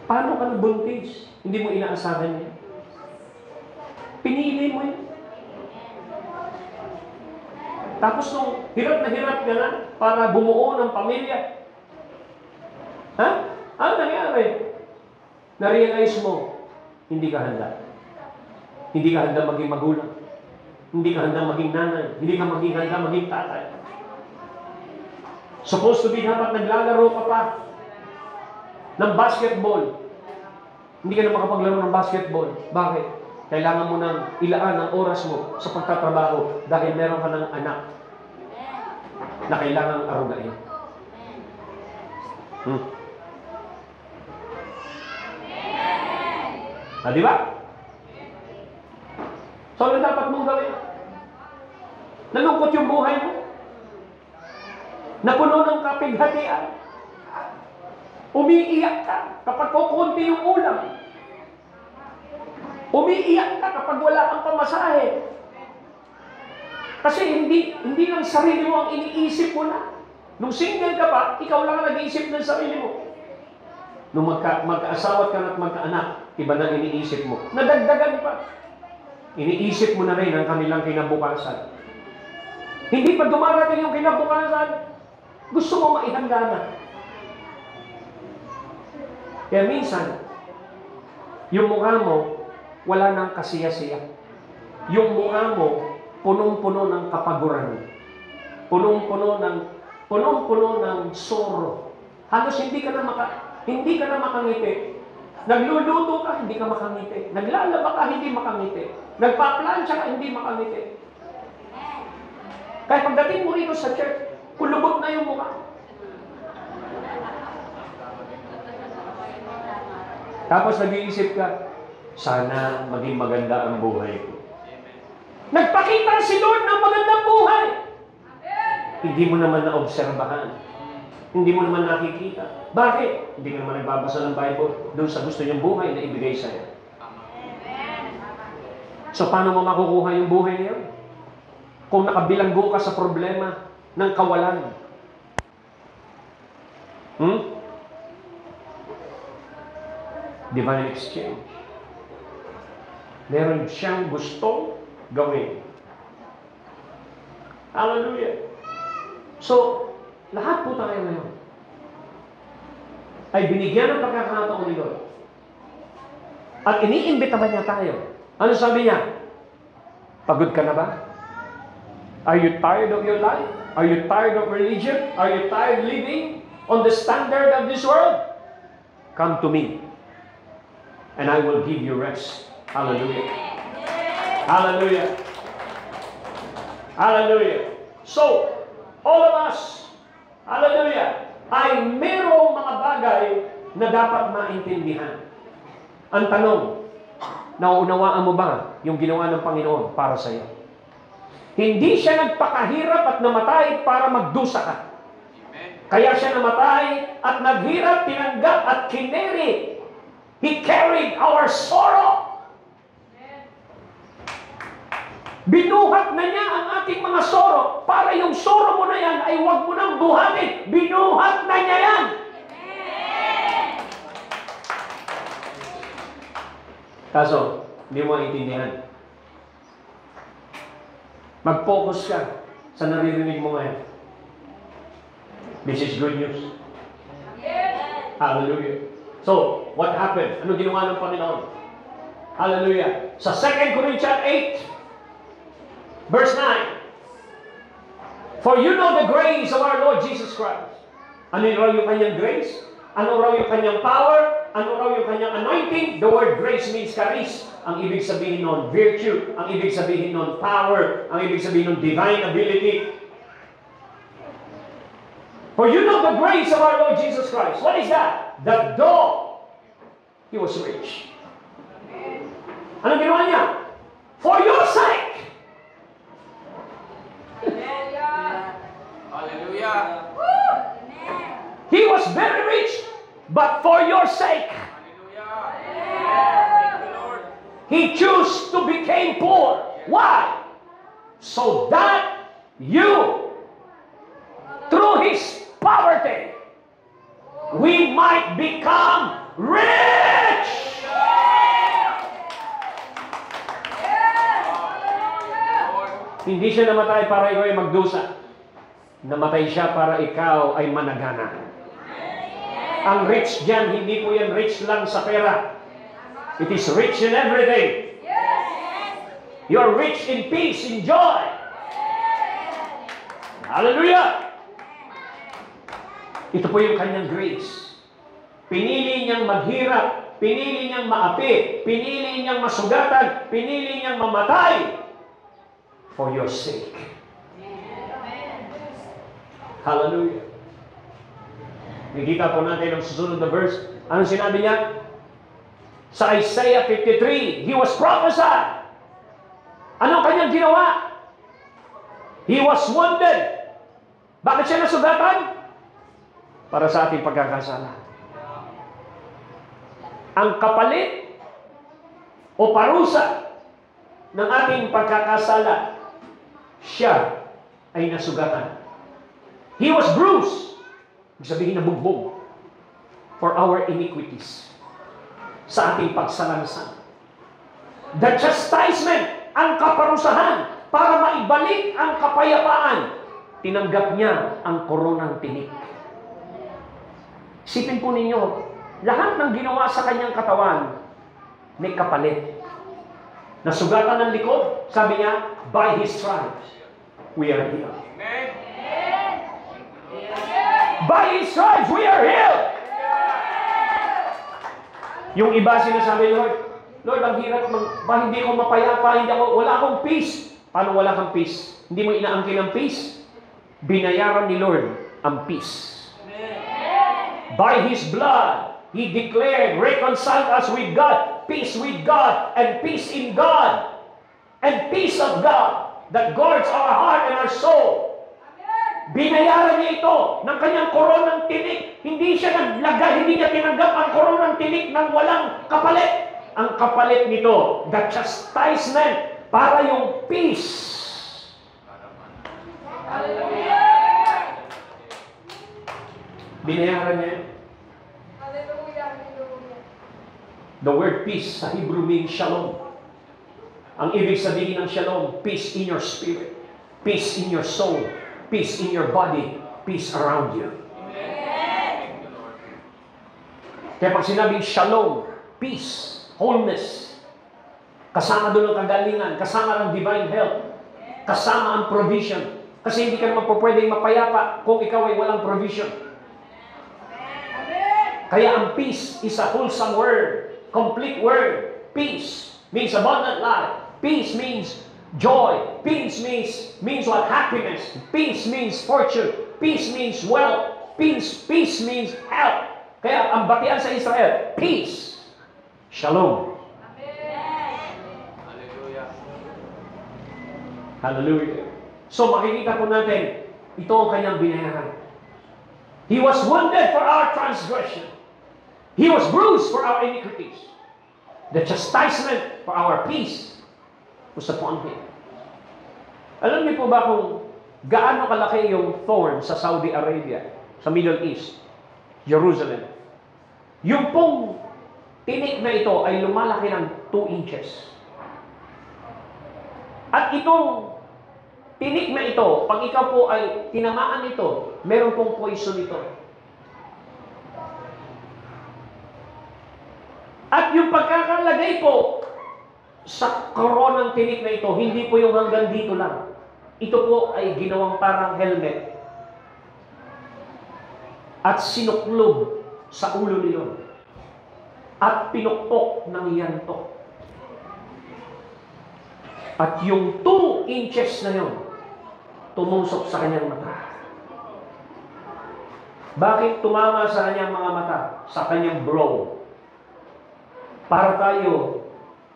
Paano ka nabuntis? Hindi mo inaasahan niya. Pinili mo yun. Tapos nung hirap na hirap ka na para bumuo ng pamilya. Ano nangyari? Na-realize mo, hindi ka handa. Hindi ka handa maging magulang. Hindi ka handa maging nanay. Hindi ka handa maging tatay. Supposed to be dapat naglalaro ka pa ng basketball. Hindi ka na makapaglaro ng basketball. Bakit? Kailangan mo nang ilaan ang oras mo sa pagtatrabaho dahil meron ka ng anak na kailangang arugain. Di ba? So, ano dapat mong gawin? Nalungkot yung buhay mo. Napuno ng kapighatian. Umiiyak ka kapag kukunti yung ulam. Umiiyak ka kapag wala kang pamasahe. Kasi hindi lang sarili mo ang iniisip mo na. Nung single ka pa, ikaw lang ang nag-iisip ng sarili mo. Nung magkaasawa ka at magkaanak, iba na iniisip mo. Nadagdagan pa. Iniisip mo na rin ang kanilang kinabukasan. Hindi pa dumarating yung kinabukasan, gusto mo maihanda na. Kaya minsan, yung mukha mo, wala nang kasiya-siya. Yung mukha mo, punong-puno ng kapaguran. Punong-puno ng sorrow. Halos hindi ka na makangiti. Nagluluto ka, hindi ka makangiti. Naglalaba ka, hindi makangiti. Nagpaplansya ka, hindi makangiti. Kaya pagdating mo rito sa church, kulubot na yung mukha. Tapos nag-iisip ka, sana maging maganda ang buhay ko. Nagpakita si Lord ng magandang buhay. Hindi mo naman naobserbahan. Hindi mo naman nakikita. Bakit? Hindi ka naman nagbabasa ng Bible doon sa gusto niyang buhay na ibigay sa'yo. So, paano mo makukuha yung buhay niyo? Kung nakabilanggo ka sa problema ng kawalan. Divine exchange. Meron siyang gustong gawin. Hallelujah. So, lahat po tayo ngayon ay binigyan ng pagkakataon ni Lord. At iniimbita ba niya tayo? Ano sabi niya? Pagod ka na ba? Are you tired of your life? Are you tired of religion? Are you tired living on the standard of this world? Come to me, and I will give you rest. Hallelujah. Hallelujah. Hallelujah. So, all of us, hallelujah, ay merong mga bagay na dapat maintindihan. Ang tanong, nauunawaan mo ba yung ginawa ng Panginoon para sa iyo? Hindi siya nagpakahirap at namatay para magdusa ka. Kaya siya namatay at naghirap, tinanggap at kineri. He carried our sorrow. Binuhat na niya ang ating mga sorrow para yung sorrow mo na yan ay huwag mo nang buhatin. Binuhat na niya yan. Kaso, hindi mo maintindihan. Mag-focus ka sa naririnig mo ngayon. This is good news. Hallelujah. So, what happened? Ano ginawa ng Panginoon? Hallelujah. Sa 2 Corinthians 8, verse 9. For you know the grace of our Lord Jesus Christ. Ano raw yung kanyang grace? Ano raw yung kanyang power? Ano raw yung kanyang anointing? The word grace means charis. Ang ibig sabihin nun, virtue. Ang ibig sabihin nun, power. Ang ibig sabihin nun, divine ability. For you know the grace of our Lord Jesus Christ. What is that? That though He was rich. Ano ginawa niya? For your sake. Hallelujah. He was very rich, but for your sake. He chose to become poor. Why? So that you, through His poverty, we might become rich. Hindi siya namatay para ikaw ay magdusa. Namatay siya para ikaw ay managana. Ang rich dyan, hindi po yan rich lang sa pera. It is rich in everything. You are rich in peace, in joy. Hallelujah! Ito po yung kanyang grace. Pinili niyang maghirap, pinili niyang maapi, pinili niyang masugatan, pinili niyang mamatay for your sake. Hallelujah. Nakikita po natin ang susunod na verse. Anong sinabi niya? Sa Isaiah 53, He was prophesied. Anong kanyang ginawa? He was wounded. Bakit siya nasugatan? Para sa ating pagkakasala. Ang kapalit o parusa ng ating pagkakasala, siya ay nasugatan. He was bruised. Ibig sabihin na bugbog for our iniquities. Sa ating pagsalansan. The chastisement, ang kaparusahan, para maibalik ang kapayapaan, tinanggap niya ang koronang tinik. Isipin po ninyo, lahat ng ginawa sa kanyang katawan, may kapalit. Nasugatan ng likod, sabi niya, by His stripes, we are healed. By His stripes, we are healed. Yung iba sinasabi, Lord, ang hirap, hindi ko mapayapa, wala akong peace. Paano wala kang peace? Hindi mo inaangkin ang peace? Binayaran ni Lord ang peace. By His blood, He declared, reconcile us with God, peace with God, and peace in God, and peace of God that guards our heart and our soul. Binayaran niya ito ng kanyang koronang tinik. Hindi siya naglagay, hindi niya tinanggap ang koronang tinik ng walang kapalit. Ang kapalit nito, the chastisement, para yung peace. Binayaran niya. The word peace sa Hebrew means shalom. Ang ibig sabihin ng shalom, peace in your spirit, peace in your soul, peace in your body, peace around you. Kaya pag sinabing shalom, peace, wholeness, kasama doon ang kagalingan, kasama ang divine health, kasama ang provision. Kasi hindi ka naman po pwedeng mapayapa kung ikaw ay walang provision. Kaya ang peace is a wholesome word, complete word. Peace means abundant life. Peace means joy. Peace means what? Happiness. Peace means fortune. Peace means wealth. Peace means health. Kaya ang batian sa Israel, peace. Shalom. Hallelujah. So makikita po natin, ito ang kanyang binayaran. He was wounded for our transgression. He was bruised for our iniquities. The chastisement for our peace was upon Him. Alam niyo po ba kung gaano kalaki yung thorn sa Saudi Arabia, sa Middle East, Jerusalem? Yung pong tinik na ito ay lumalaki ng 2 inches. At itong tinik na ito, pag ikaw po ay tinamaan nito, meron pong poison ito. At yung pagkakalagay po sa koronang tinik na ito, hindi po yung hanggang dito lang. Ito po ay ginawang parang helmet. At sinuklob sa ulo nilo. At pinukpok ng yanto. At yung 2 inches na yun, tumusok sa kanyang mata. Bakit tumama sa kanyang mga mata? Sa kanyang brow. Para tayo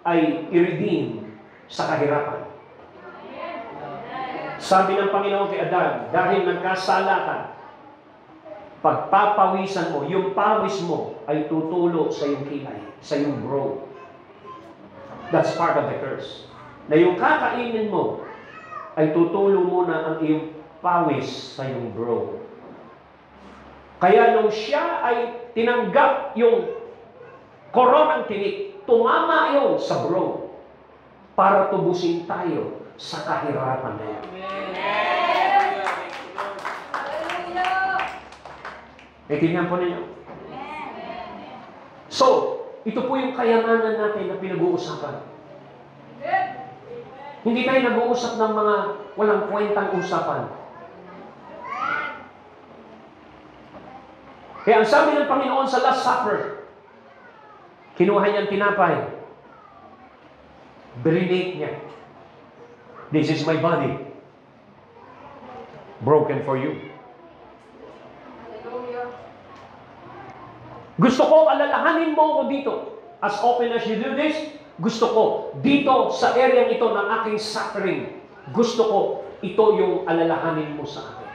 ay i-redeem sa kahirapan. Sabi ng Panginoon kay Adan, dahil nagkasala ka, pagpapawisan mo, yung pawis mo ay tutulo sa iyong kilay, sa iyong brow. That's part of the curse. Na yung kakainin mo, ay tutulo muna ang iyong pawis sa iyong brow. Kaya nung siya ay tinanggap yung koronang tinik, tumama yun sa brow para tubusin tayo sa kahirapan na yan. Tingnan po ninyo. So, ito po yung kayamanan natin na pinag-uusapan. Hindi tayo nag-uusap ng mga walang kwentang usapan. Kaya ang sabi ng Panginoon sa Last Supper, kinuha niyang tinapay. Brinate niya. This is my body. Broken for you. Gusto ko alalahanin mo ko dito. As often as you do this, gusto ko dito sa area ito ng aking suffering. Gusto ko ito yung alalahanin mo sa akin.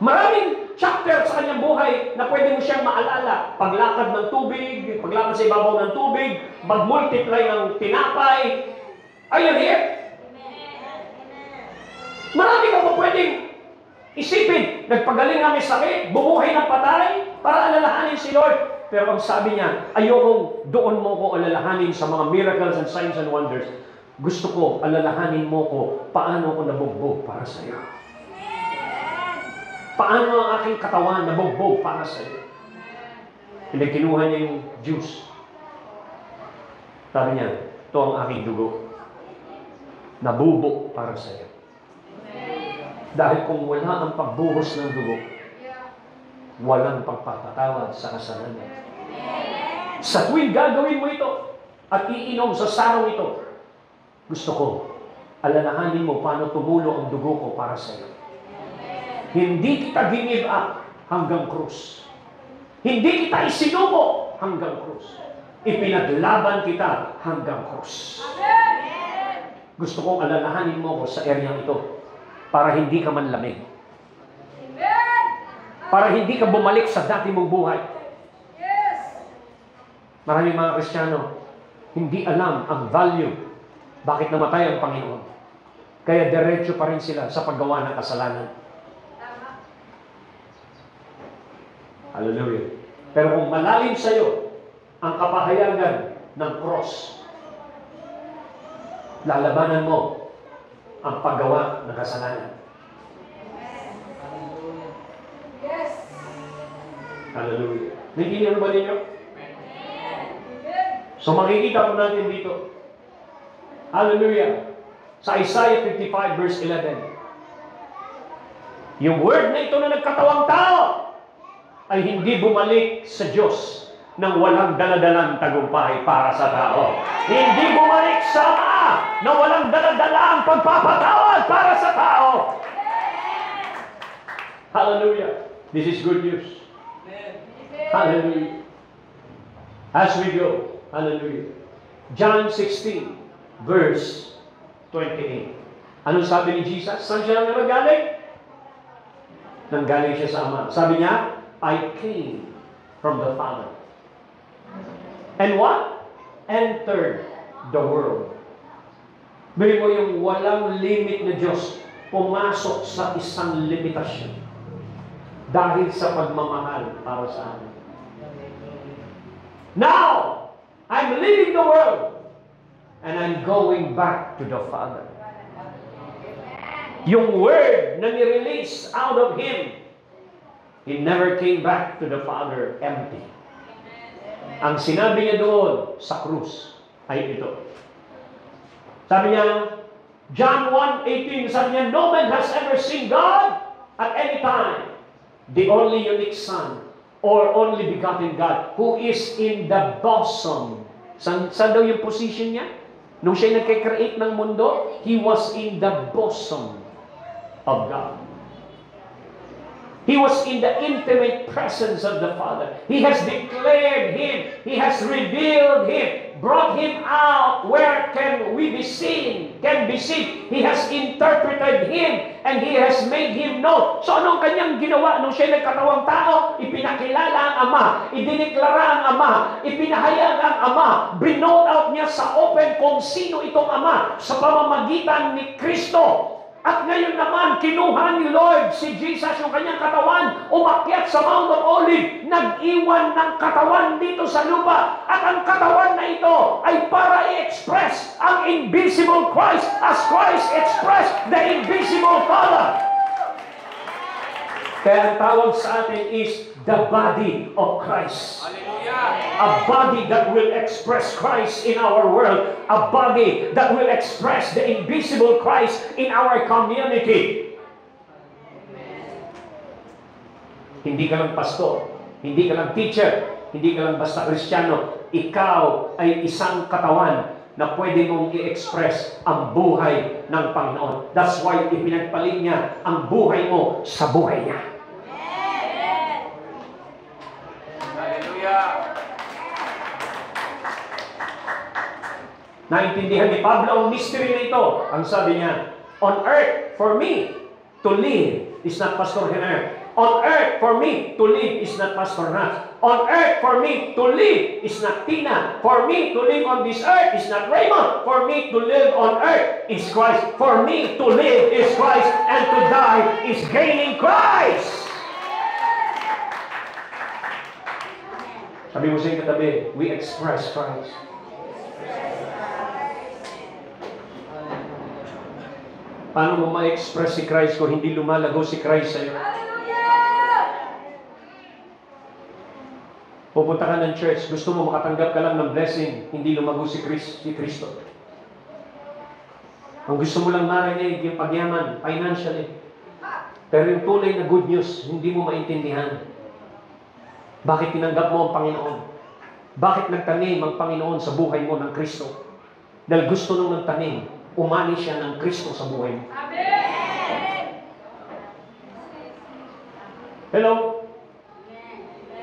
Maraming chapter sa kanyang buhay na pwede mo siyang maalala. Paglakad ng tubig, paglakad sa ibabaw ng tubig, mag-multiply ng tinapay. Are you here? Marami ka pa pwedeng isipin. Nagpagaling namin sakit, bumuhay ng patay, para alalahanin si Lord. Pero ang sabi niya, ayokong doon mo ko alalahanin sa mga miracles and signs and wonders. Gusto ko, alalahanin mo ko, paano ko nabugbog para sa iyo. Paano ang aking katawan nabugbog para sa iyo? Kinuha niya yung juice. Sabi niya, ito ang aking dugo. Nabubo para sa iyo. Dahil kung wala ang pagbuhos ng dugo, walang pagpapatawad sa kasalanan. Sa tuwing gagawin mo ito at iinom sa sarong ito, gusto ko, alalahanin mo paano tumulo ang dugo ko para sa iyo. Hindi kita give up hanggang krus. Hindi kita isinuko hanggang krus. Ipinaglaban kita hanggang krus. Gusto kong alalahanin mo ko sa eryang ito para hindi ka manlamig. Para hindi ka bumalik sa dati mong buhay. Maraming mga Kristiyano, hindi alam ang value bakit namatay ang Panginoon. Kaya diretso pa rin sila sa paggawa ng kasalanan. Hallelujah. Pero kung malalim sa iyo ang kapahayagan ng cross, lalabanan mo ang paggawa ng kasalanan. Hallelujah. Nagiging ba ninyo? So makikita po natin dito. Hallelujah. Sa Isaiah 55 verse 11. Yung word na ito na nagkatawang tao ay hindi bumalik sa Diyos nang walang daladalang tagumpay para sa tao. Hindi bumalik sa Ama na walang daladalang pagpapatawad para sa tao. Hallelujah. This is good news. Hallelujah. As we go, hallelujah. John 16, verse 28. Anong sabi ni Jesus? Saan siya nanggaling? Nanggaling siya sa Ama. Sabi niya, I came from the Father. And what? Entered the world. Bili mo yung walang limit na Diyos, pumasok sa isang limitasyon dahil sa pagmamahal para sa amin. Now, I'm leaving the world and I'm going back to the Father. Yung word na ni-release out of Him, He never came back to the Father empty. Ang sinabi niya doon sa krus ay ito. Sabi niya, John 1:18, sabi niya, no man has ever seen God at any time. The only unique Son or only begotten God who is in the bosom. Saan daw yung position niya? Nung siya nagkikreate ng mundo, He was in the bosom of God. He was in the intimate presence of the Father. He has declared Him. He has revealed Him. Brought Him out where can be seen. He has interpreted Him and He has made Him known. So anong kanyang ginawa nung siya nagkatawang tao? Ipinakilala ang Ama. Idineklara ang Ama. Ipinahayag ang Ama. Binote out niya sa open kung sino itong Ama sa pamamagitan ni Kristo. At ngayon naman, kinuha ni Lord si Jesus yung kanyang katawan, umakyat sa Mount of Olives, nag-iwan ng katawan dito sa lupa. At ang katawan na ito ay para i-express ang invisible Christ as Christ expressed the invisible Father. Kaya ang tawag sa atin is the body of Christ. A body that will express Christ in our world. A body that will express the invisible Christ in our community. Hindi ka lang pastor, hindi ka lang teacher, hindi ka lang basta Kristiyano. Ikaw ay isang katawan na pwede mong i-express ang buhay ng Panginoon. That's why ipinagpalit niya ang buhay mo sa buhay niya. Naintindihan ni Pablo ang mystery na ito. Ang sabi niya, on earth, for me to live is not Pastor Henner. On earth, for me to live is not Pastor Nat. On earth, for me to live is not Tina. For me to live on this earth is not Raymond. For me to live on earth is Christ. For me to live is Christ, and to die is gaining Christ. Sabi mo sa iyong katabi, we express Christ. Paano mo ma-express si Christ kung hindi lumalago si Christ sa iyo? Pupunta ka ng church, gusto mo makatanggap ka lang ng blessing, hindi lumago si Kristo. Ang gusto mo lang marinig yung pagyaman, financially. Pero yung tunay na good news, hindi mo maintindihan. Bakit tinanggap mo ang Panginoon? Bakit nagtanim ang Panginoon sa buhay mo ng Kristo? Dahil gusto nung nagtanim, umani siya ng Kristo sa buhay mo. Amen! Hello?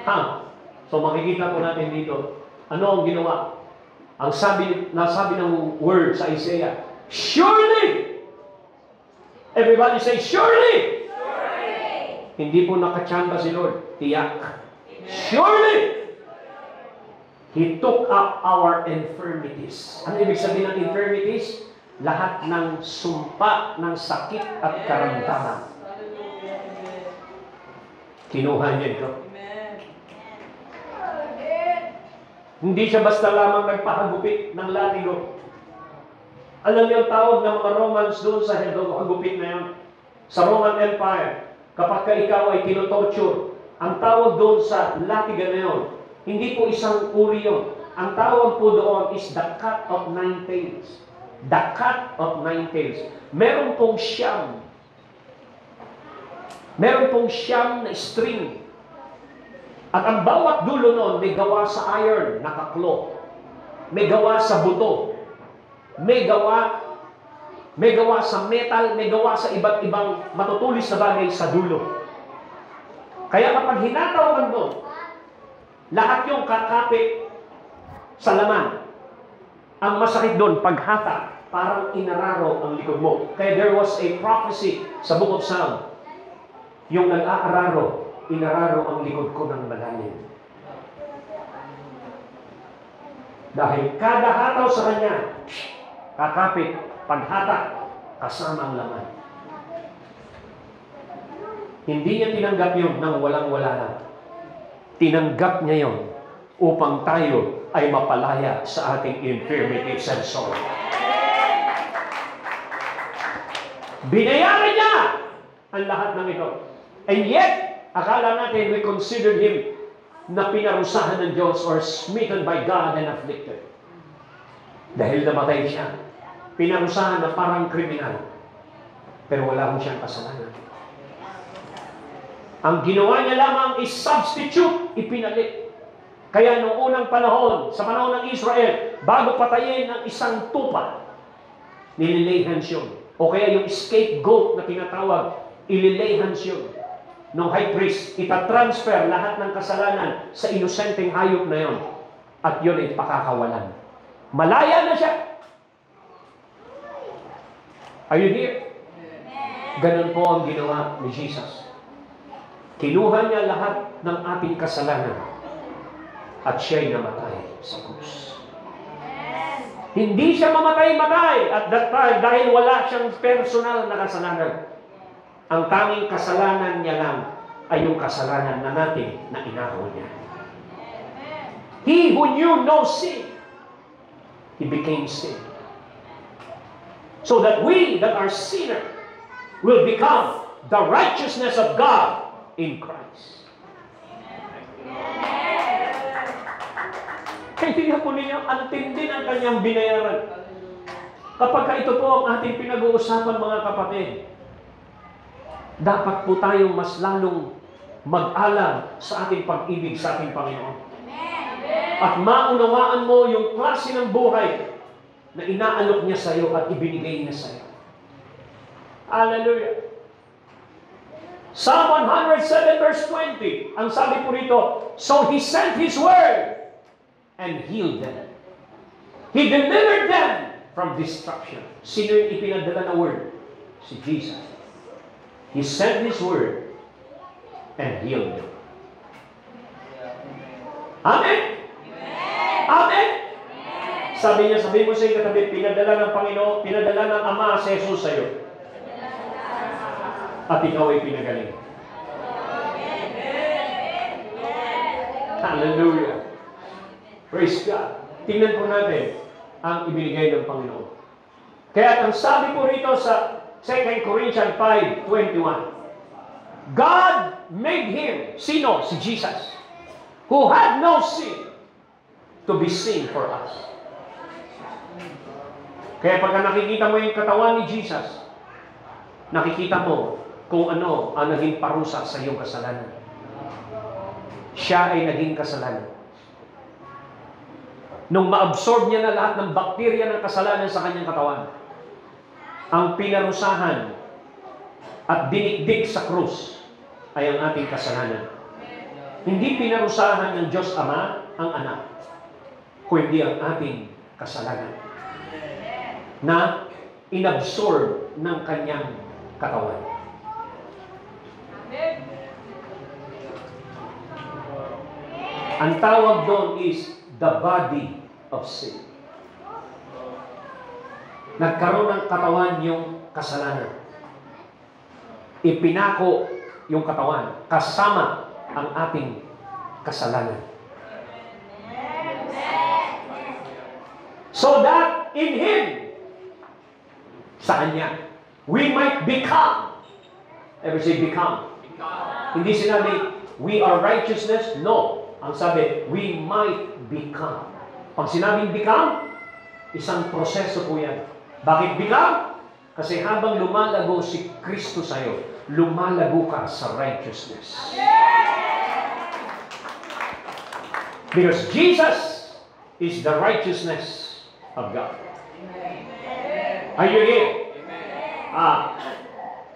Ha? So makikita po natin dito, ano ang ginawa? Ang nasabi ng word sa Isaiah, surely! Everybody say, surely! Surely! Hindi po nakachamba si Lord. Tiyak. Surely! He took up our infirmities. Ano ibig sabihin ng infirmities? Lahat ng sumpa ng sakit at karamdaman. Kinuha niya ito. Hindi siya basta lamang nagpakagupit ng latigo. Alam niyo ang tawag ng mga Romans doon sa hagupit na yun. Sa Roman Empire, kapag ikaw ay tinotorture, ang tawag doon sa latiga na yun, hindi po isang uri yun. Ang tawag po doon is the cut of 9 tails. The cut of 9 tails. Meron pong siyam. Meron pong siyam na string. At ang bawat dulo noon may gawa sa iron, nakaklo. May gawa sa buto. May gawa sa metal, may gawa sa iba't ibang matutulis na bagay sa dulo. Kaya kapag hinataw doon, lahat yung kakapit sa laman. Ang masakit doon, paghata, parang inararo ang likod mo. Kaya there was a prophecy sa Book of Psalm. Yung nag-aararo, inararo ang likod ko ng malalim. Dahil kada hataw sa kanya, kakapit, paghata, kasama ang laman. Hindi niya tinanggap yun nang walang-wala na. Tinanggap niya yun upang tayo ay mapalaya sa ating infirmities and sorrow. Binayaran niya ang lahat ng ito. And yet, akala natin we considered him na pinarusahan ng Diyos or smitten by God and afflicted. Dahil namatay siya. Pinarusahan na parang kriminal. Pero wala mo siyang kasalanan. Ang ginawa niya lamang is substitute, ipinalit. Kaya noong unang panahon, sa panahon ng Israel, bago patayin ang isang tupa, nililay hands yun. O kaya yung scapegoat na tinatawag, ililay hands yun. Ng high priest, itatransfer lahat ng kasalanan sa inosenteng hayop na yon. At yun ay pakakawalan. Malaya na siya. Are you here? Ganun po ang ginawa ni Jesus. Kinuha niya lahat ng ating kasalanan at siya'y namatay sa krus. Hindi siya mamatay-matay at that time dahil wala siyang personal na kasalanan. Ang tanging kasalanan niya lang ay yung kasalanan na natin na inahaw niya. He who knew no sin, he became sin. So that we that are sinners will become the righteousness of God in Christ. Kaya tingnan po ninyo, ang tindi ng kanyang binayaran. Kapag ito po ang ating pinag-uusapan mga kapatid, dapat po tayong mas lalong mag-alam sa ating pag-ibig sa ating Panginoon. At maunawaan mo yung klase ng buhay na inaalok niya sa iyo at ibinigay niya sa iyo. Hallelujah! Psalm 107 verse 20, ang sabi po rito, so He sent His word and healed them. He delivered them from destruction. Sino yung ipinadala na word? Si Jesus. He sent His word and healed them. Amen? Amen? Sabi niya, sabi mo sa iyo katabi, pinadala ng Panginoon, pinadala ng Ama si Jesus sa iyo. At ikaw ay pinagaling. Hallelujah. Praise God. Tingnan po natin ang ibinigay ng Panginoon. Kaya ang sabi po rito sa 2 Corinthians 5:21, God made Him, sino? Si Jesus, who had no sin, to be sin for us. Kaya pagka nakikita mo yung katawan ni Jesus, nakikita mo kung ano ang naging parusa sa iyong kasalanan. Siya ay naging kasalanan. Nung ma-absorb niya na lahat ng bakterya ng kasalanan sa kanyang katawan, ang pinarusahan at dinikdik sa krus ay ang ating kasalanan. Hindi pinarusahan ng Diyos Ama ang anak, kundi ang ating kasalanan na inabsorb ng kanyang katawan. Ang tawag doon is the body of sin. Nagkaroon ng katawan yung kasalanan. Ipinako yung katawan kasama ang ating kasalanan. So that in Him, sa Kanya, we might become. Ever say become? Hindi sinabi, we are righteousness. No. Ang sabi, we might become. Pag sinabing become, isang proseso po yan. Bakit become? Kasi habang lumalago si Kristo sa'yo, lumalago ka sa righteousness. Because Jesus is the righteousness of God. Are you here?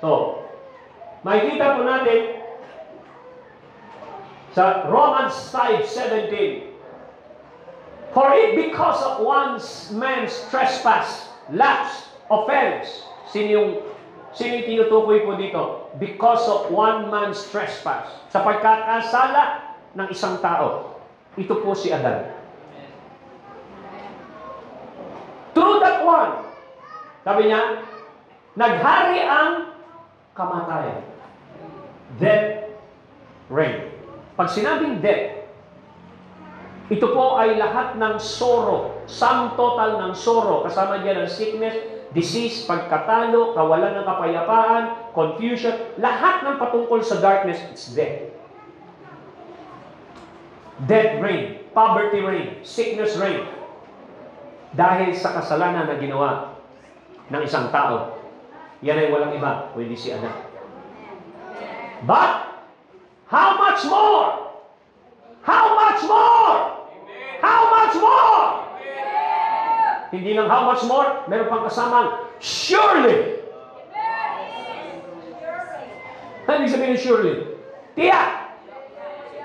So, makikita po natin sa Romans 5:17. For it because of one man's trespass, lapse, offense. Sino yung tinutukoy po dito? Because of one man's trespass. Sa pagkakasala ng isang tao. Ito po si Adan. Through that one, sabi niya, naghari ang kamatayan. Death reigned. Pag sinabing death, ito po ay lahat ng sorrow, sum total ng sorrow, kasama diyan ang sickness, disease, pagkatalo, kawalan ng kapayapaan, confusion, lahat ng patungkol sa darkness, it's death. Death reign, poverty reign, sickness reign. Dahil sa kasalanan na ginawa ng isang tao, yan ay walang iba, kundi si Adan. But, how much more? How much more? How much more? Hindi lang how much more, meron pang kasamang surely. Ano ibig sabihin surely? Tiyak.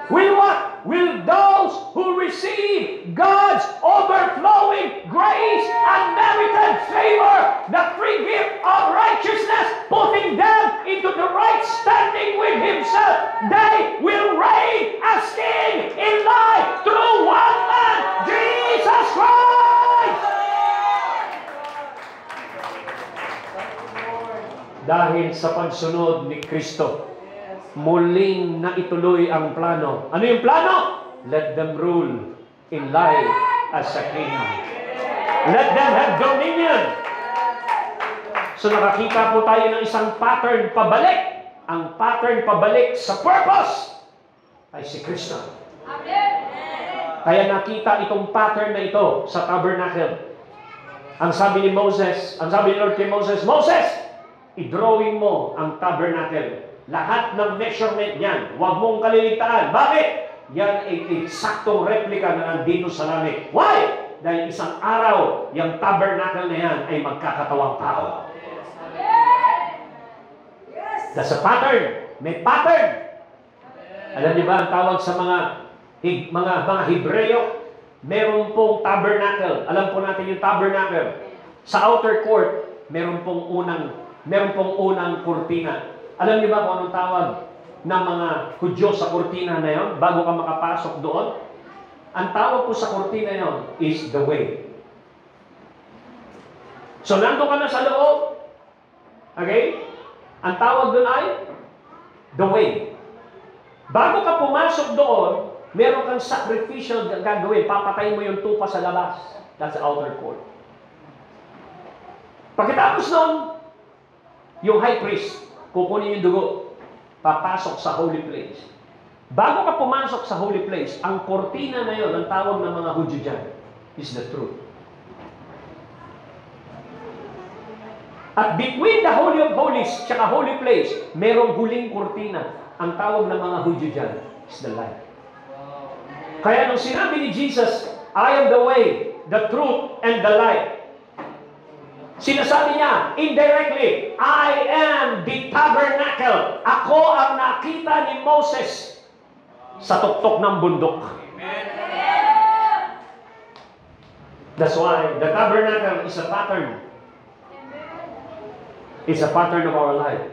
Will what? Will those who receive God's overflowing grace and merited favor, the free gift of righteousness, putting them into the right standing with Himself, they will reign as King in life through one man, Jesus Christ! Dahil sa pagsunod ni Kristo, muling naituloy ang plano. Ano yung plano? Let them rule in life as a king. Let them have dominion. So nakakita po tayo ng isang pattern pabalik. Ang pattern pabalik sa purpose ay si Kristo. Kaya nakita itong pattern na ito sa tabernacle. Ang sabi ni Moses, ang sabi ni Lord kay Moses, Moses, i-drawing mo ang tabernacle. Lahat ng measurement niyan, huwag mong kaliligtaan. Bakit? Yan ay eksaktong replika na nandito sa langit. Why? Dahil isang araw, yung tabernacle na yan ay magkakatawang tao. That's a pattern. May pattern. Alam niyo ba ang tawag sa mga Hebreyo? Meron pong tabernacle. Alam po natin yung tabernacle. Sa outer court, meron pong unang kurtina. Alam niyo ba kung anong tawag ng mga Hudyo sa kurtina na yon bago ka makapasok doon? Ang tawag po sa kurtina yon is the way. So, nandun ka na sa loob. Okay? Ang tawag doon ay the way. Bago ka pumasok doon, meron kang sacrificial gagawin. Papatayin mo yung tupa sa labas. That's the outer court. Pagkatapos noon, yung high priest, kukunin yung dugo, papasok sa holy place. Bago ka pumasok sa holy place, ang kortina na yon, ang tawag ng mga Hudyo dyan, is the truth. At between the Holy of Holies tsaka holy place, merong huling kortina. Ang tawag ng mga Hudyo dyan is the light. Kaya nung sinabi ni Jesus, I am the way, the truth, and the light, sinasabi niya, indirectly, I am the tabernacle. Ako ang nakita ni Moses sa tuktok ng bundok. That's why the tabernacle is a pattern. It's a pattern of our life.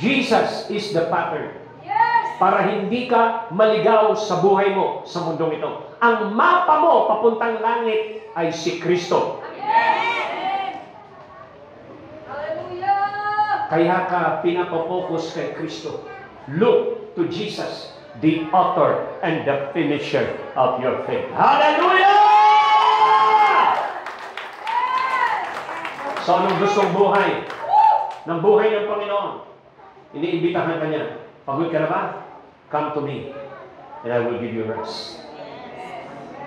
Jesus is the pattern. Para hindi ka maligaw sa buhay mo sa mundong ito. Ang mapa mo papuntang langit ay si Kristo. Kaya ka pinapokus kay Kristo. Look to Jesus, the author and the finisher of your faith. Hallelujah! So anong gustong buhay? Ng buhay ng Panginoon. Iniimbitahan ka niya. Pagod ka na ba? Come to me and I will give you rest.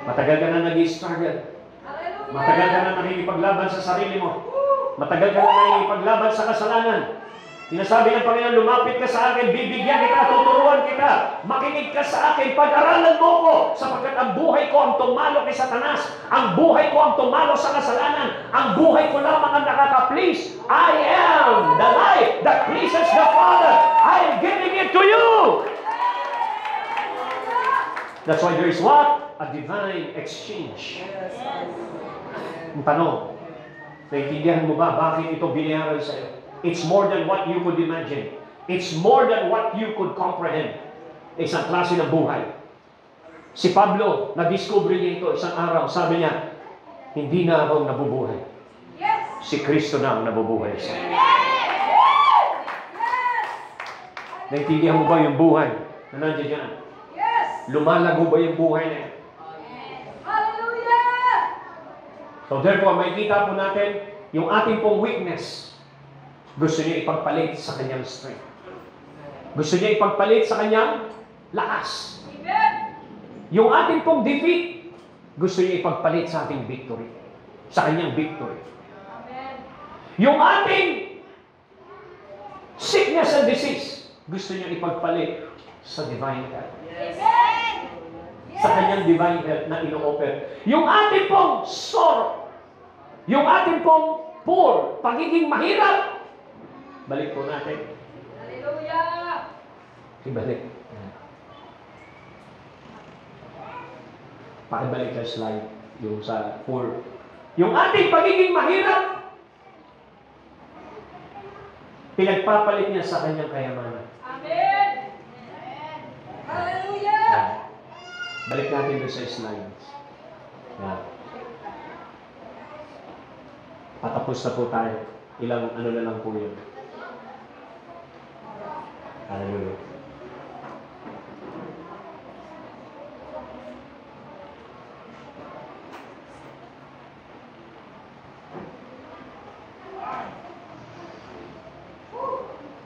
Matagal ka na nag-struggle. Matagal ka na nakikipaglaban sa sarili mo. Matagal ka na nakikipaglaban sa kasalanan. Sinasabi ng Panginoon, lumapit ka sa akin, bibigyan kita, tuturuan kita, makinig ka sa akin, pag-aralan mo ko, sapagkat ang buhay ko ang tumalo kay Satanas, ang buhay ko ang tumalo sa kasalanan, ang buhay ko lamang ang nakaka-please. I am the life that pleases the Father. I am giving it to you. That's why there is what? A divine exchange. Ang tanong, naiintindihan mo ba bakit ito binayaran sa iyo? It's more than what you could imagine. It's more than what you could comprehend. Isang klase ng buhay. Si Pablo, na-discover niya ito isang araw. Sabi niya, hindi na ako nabubuhay. Si Kristo na ang nabubuhay sa akin. Naintindihan mo ba yung buhay na nandiyan dyan? Lumalago ba yung buhay na yan? So therefore, makikita po natin yung ating pong weakness. Gusto niya ipagpalit sa kanyang strength. Gusto niya ipagpalit sa kanyang lakas. Yung ating pong defeat, gusto niya ipagpalit sa ating victory. Sa kanyang victory. Yung ating sickness and disease, gusto niya ipagpalit sa divine health. Sa kanyang divine health na ino-offer. Yung ating pong sorrow, yung ating pong poor, pagiging mahirap, balik po natin. Hallelujah! Ibalik. Pakibalik sa slide. Yung sa poor. Yung ating pagiging mahirap, pinagpapalit niya sa kanyang kayamanan. Amen! Hallelujah! Balik natin doon sa slides. Yan. Patapos na po tayo. Ilang ano na lang po yun. Hallelujah.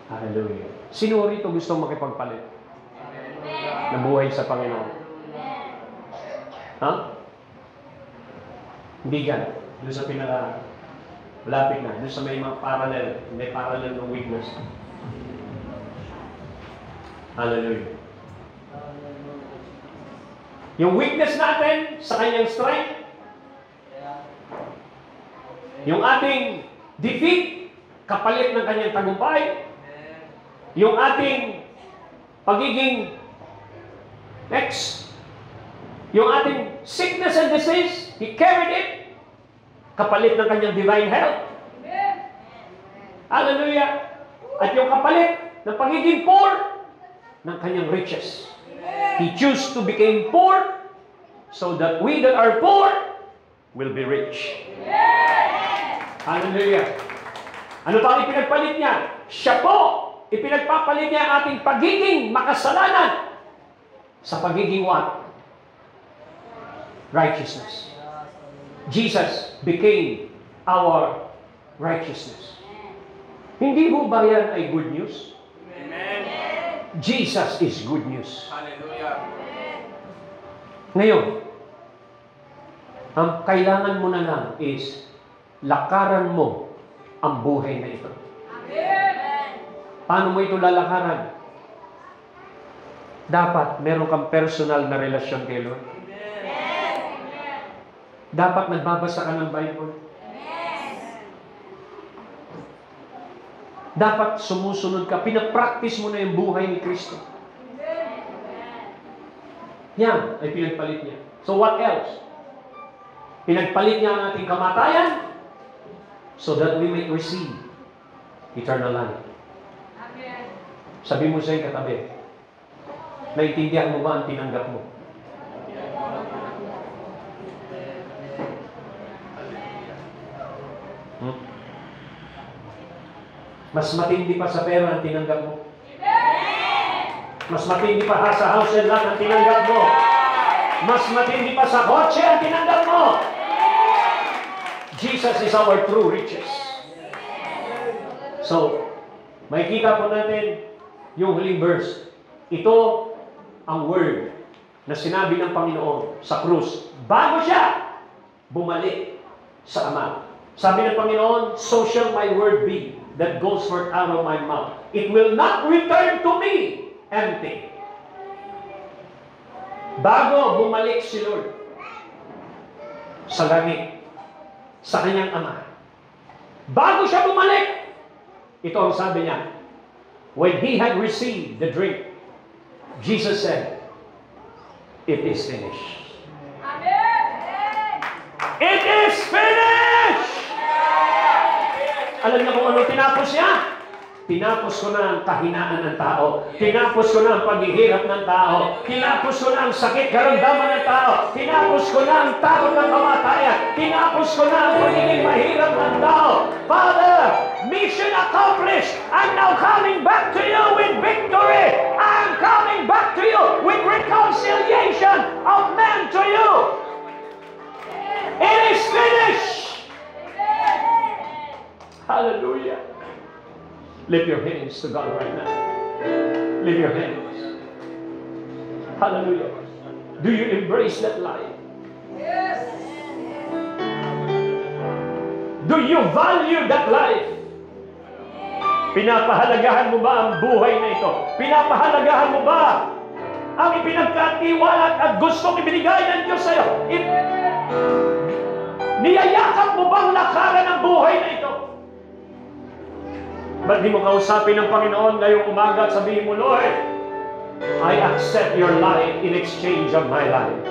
Hallelujah. Sino rito gustong makipagpalit? Na buhay sa Panginoon? Ha? Hindi gan. Doon sa pinaka malapit na. Doon sa may mga parallel ng weakness. Hallelujah. Yung weakness natin sa kanyang strength, yung ating defeat, kapalit ng kanyang tagumpay, yung ating pagiging yung ating sickness and disease, He carried it, kapalit ng kanyang divine health. Hallelujah. At yung kapalit ng pagiging poor, ng kanyang riches. He chose to become poor so that we that are poor will be rich. Hallelujah. Ano pa ang ipinagpalit niya? Siya po, ipinagpapalit niya ang ating pagiging makasalanan sa pagiging what? Righteousness. Jesus became our righteousness. Hindi mo ba yan ay good news? Amen. Jesus is good news. Hallelujah. Ngayon, ang kailangan mo na lang is lakaran mo ang buhay na ito. Amen! Paano mo ito lalakaran? Dapat meron kang personal na relasyon kay Lord. Dapat nagbabasa ka ng Bible. Dapat sumusunod ka. Pinapractice mo na yung buhay ni Kristo. Yan ay pinagpalit niya. So what else? Pinagpalit niya ang ating kamatayan so that we may receive eternal life. Amen. Sabi mo sa iyong katabi, naintindihan mo ba ang tinanggap mo? Mas matindi pa sa pera ang tinanggap mo. Mas matindi pa sa house and lot ang tinanggap mo. Mas matindi pa sa kotse ang tinanggap mo. Jesus is our true riches. So, makikita po natin yung huling verse. Ito ang word na sinabi ng Panginoon sa krus bago siya bumalik sa Ama. Sabi ng Panginoon, so shall my word be that goes forth out of my mouth. It will not return to me empty. Bago bumalik si Lord sa langit, sa kanyang Ama, bago siya bumalik, ito ang sabi niya, when he had received the drink, Jesus said, it is finished. Amen. It is finished! Alam niyo kung ano tinapos niya? Tinapos ko na ang kahinaan ng tao. Tinapos ko na ang paghihirap ng tao. Tinapos ko na ang sakit karamdaman ng tao. Tinapos ko na ang takot ng kamatayan. Tinapos ko na ang pagiging mahirap ng tao. Father, mission accomplished. I'm now coming back to you with victory. I'm coming back to you with reconciliation of man to you. It is finished. Hallelujah. Lift your hands to God right now. Lift your hands. Hallelujah. Do you embrace that life? Yes. Do you value that life? Pinapahalagahan mo ba ang buhay na ito? Pinapahalagahan mo ba ang ipinagkatiwalat at gustong ibinigay ng Diyos sa iyo? Niyayakap mo bang lakaran ng buhay na ito? Ba't di mo kausapin ng Panginoon ngayong umaga at sabihin mo, Lord, I accept your life in exchange of my life.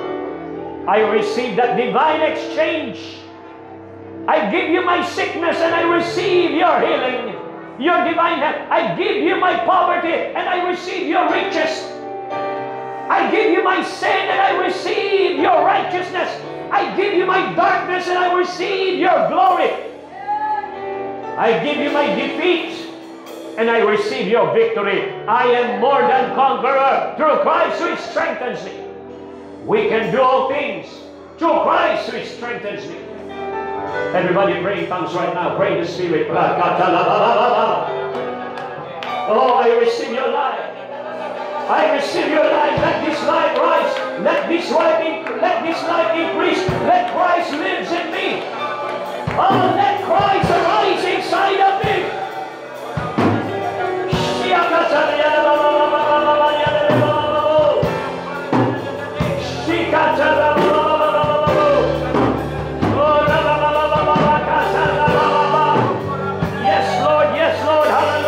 I receive that divine exchange. I give you my sickness and I receive your healing, your divine health. I give you my poverty and I receive your riches. I give you my sin and I receive your righteousness. I give you my darkness and I receive your glory. I give you my defeat and I receive your victory. I am more than conqueror through Christ who strengthens me. We can do all things through Christ who strengthens me. Everybody pray in tongues right now. Pray in the Spirit. Oh, I receive your life. I receive your life. Let this life rise. Let this life increase. Let Christ lives in me. Oh, let Christ arise inside of me. Yes, Lord. Yes, Lord. Hallelujah.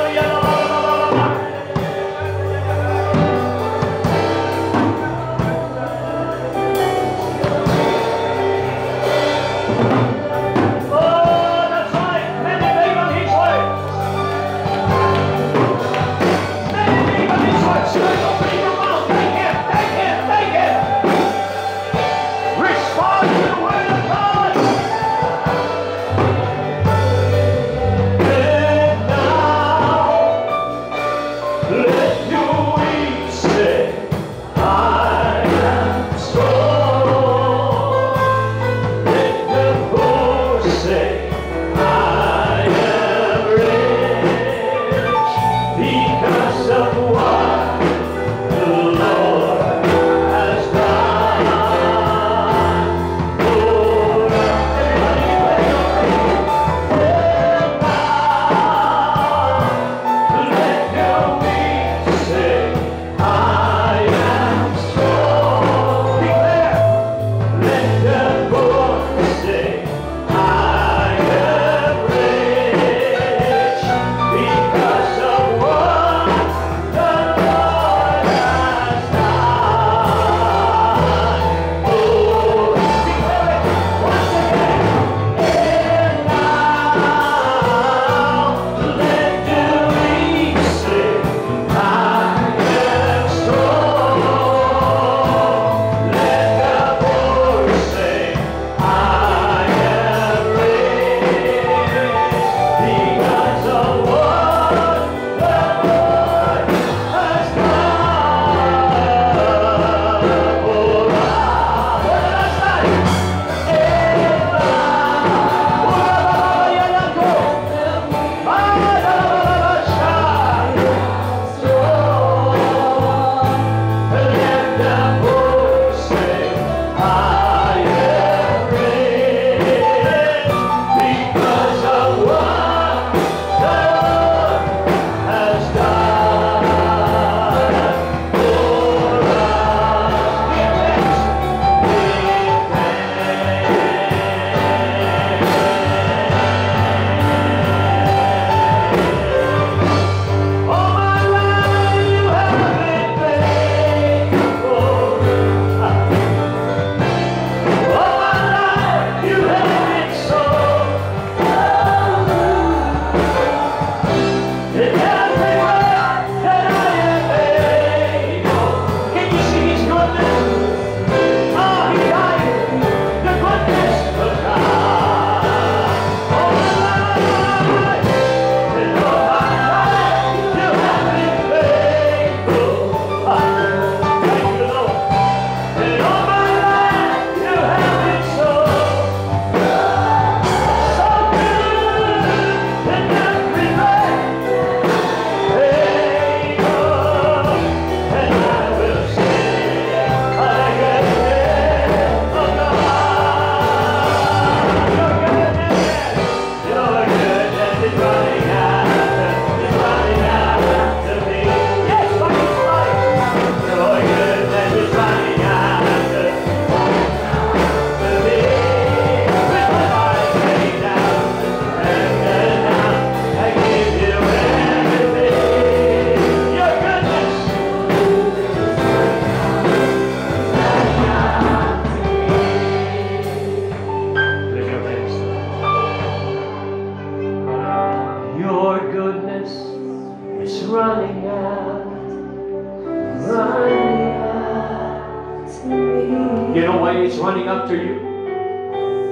You know why it's running after you?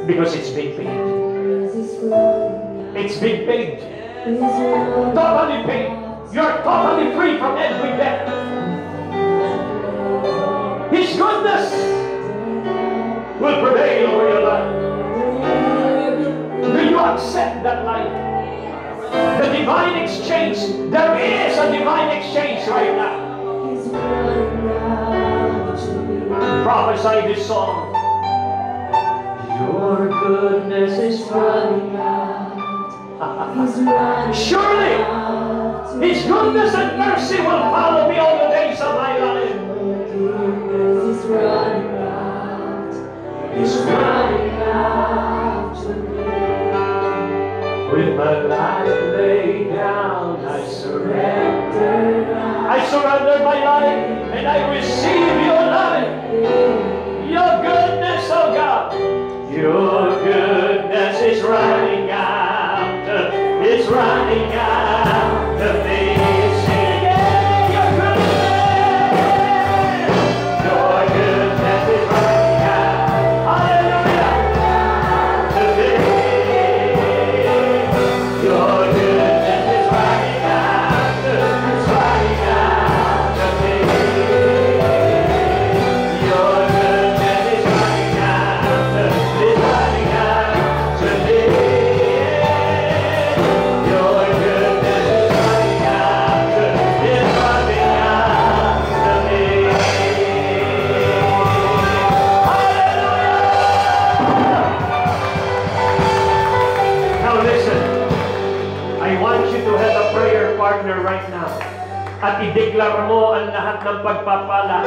Because it's been paid. It's been paid. Totally paid. You're totally free from every debt. His goodness will prevail over your life. Do you accept that life? The divine exchange. There is a divine exchange right now. Prophesy this song. Your goodness is running out. Surely His goodness and mercy will follow me all the days of my life. It's running out. It's running out to me. With my life laid down, I surrender. I surrender my life and I receive your life. Your goodness, oh God. Your goodness is running out. It's running out to me. Sing again, your goodness. Your goodness is running out. Hallelujah. To me. Your goodness is running out. It's running out to me. Your goodness is running out. It's running out to me. Your goodness is running out. It's running out to me. Hallelujah! Now listen, I want you to have a prayer partner right now. At ideklara mo ang lahat ng pagpapala,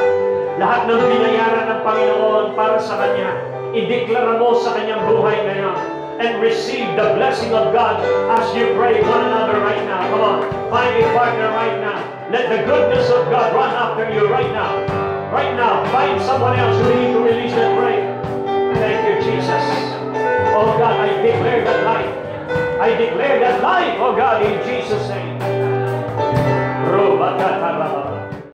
lahat ng binayaran ng Panginoon para sa Kanya. Ideklara mo sa Kanyang buhay ngayon. And receive the blessing of God as you pray one another right now. Come on, find a partner right now. Let the goodness of God run after you right now. Right now, find someone else who needs to release that prayer. Thank you, Jesus. Oh God, I declare that life. I declare that life, oh God, in Jesus' name.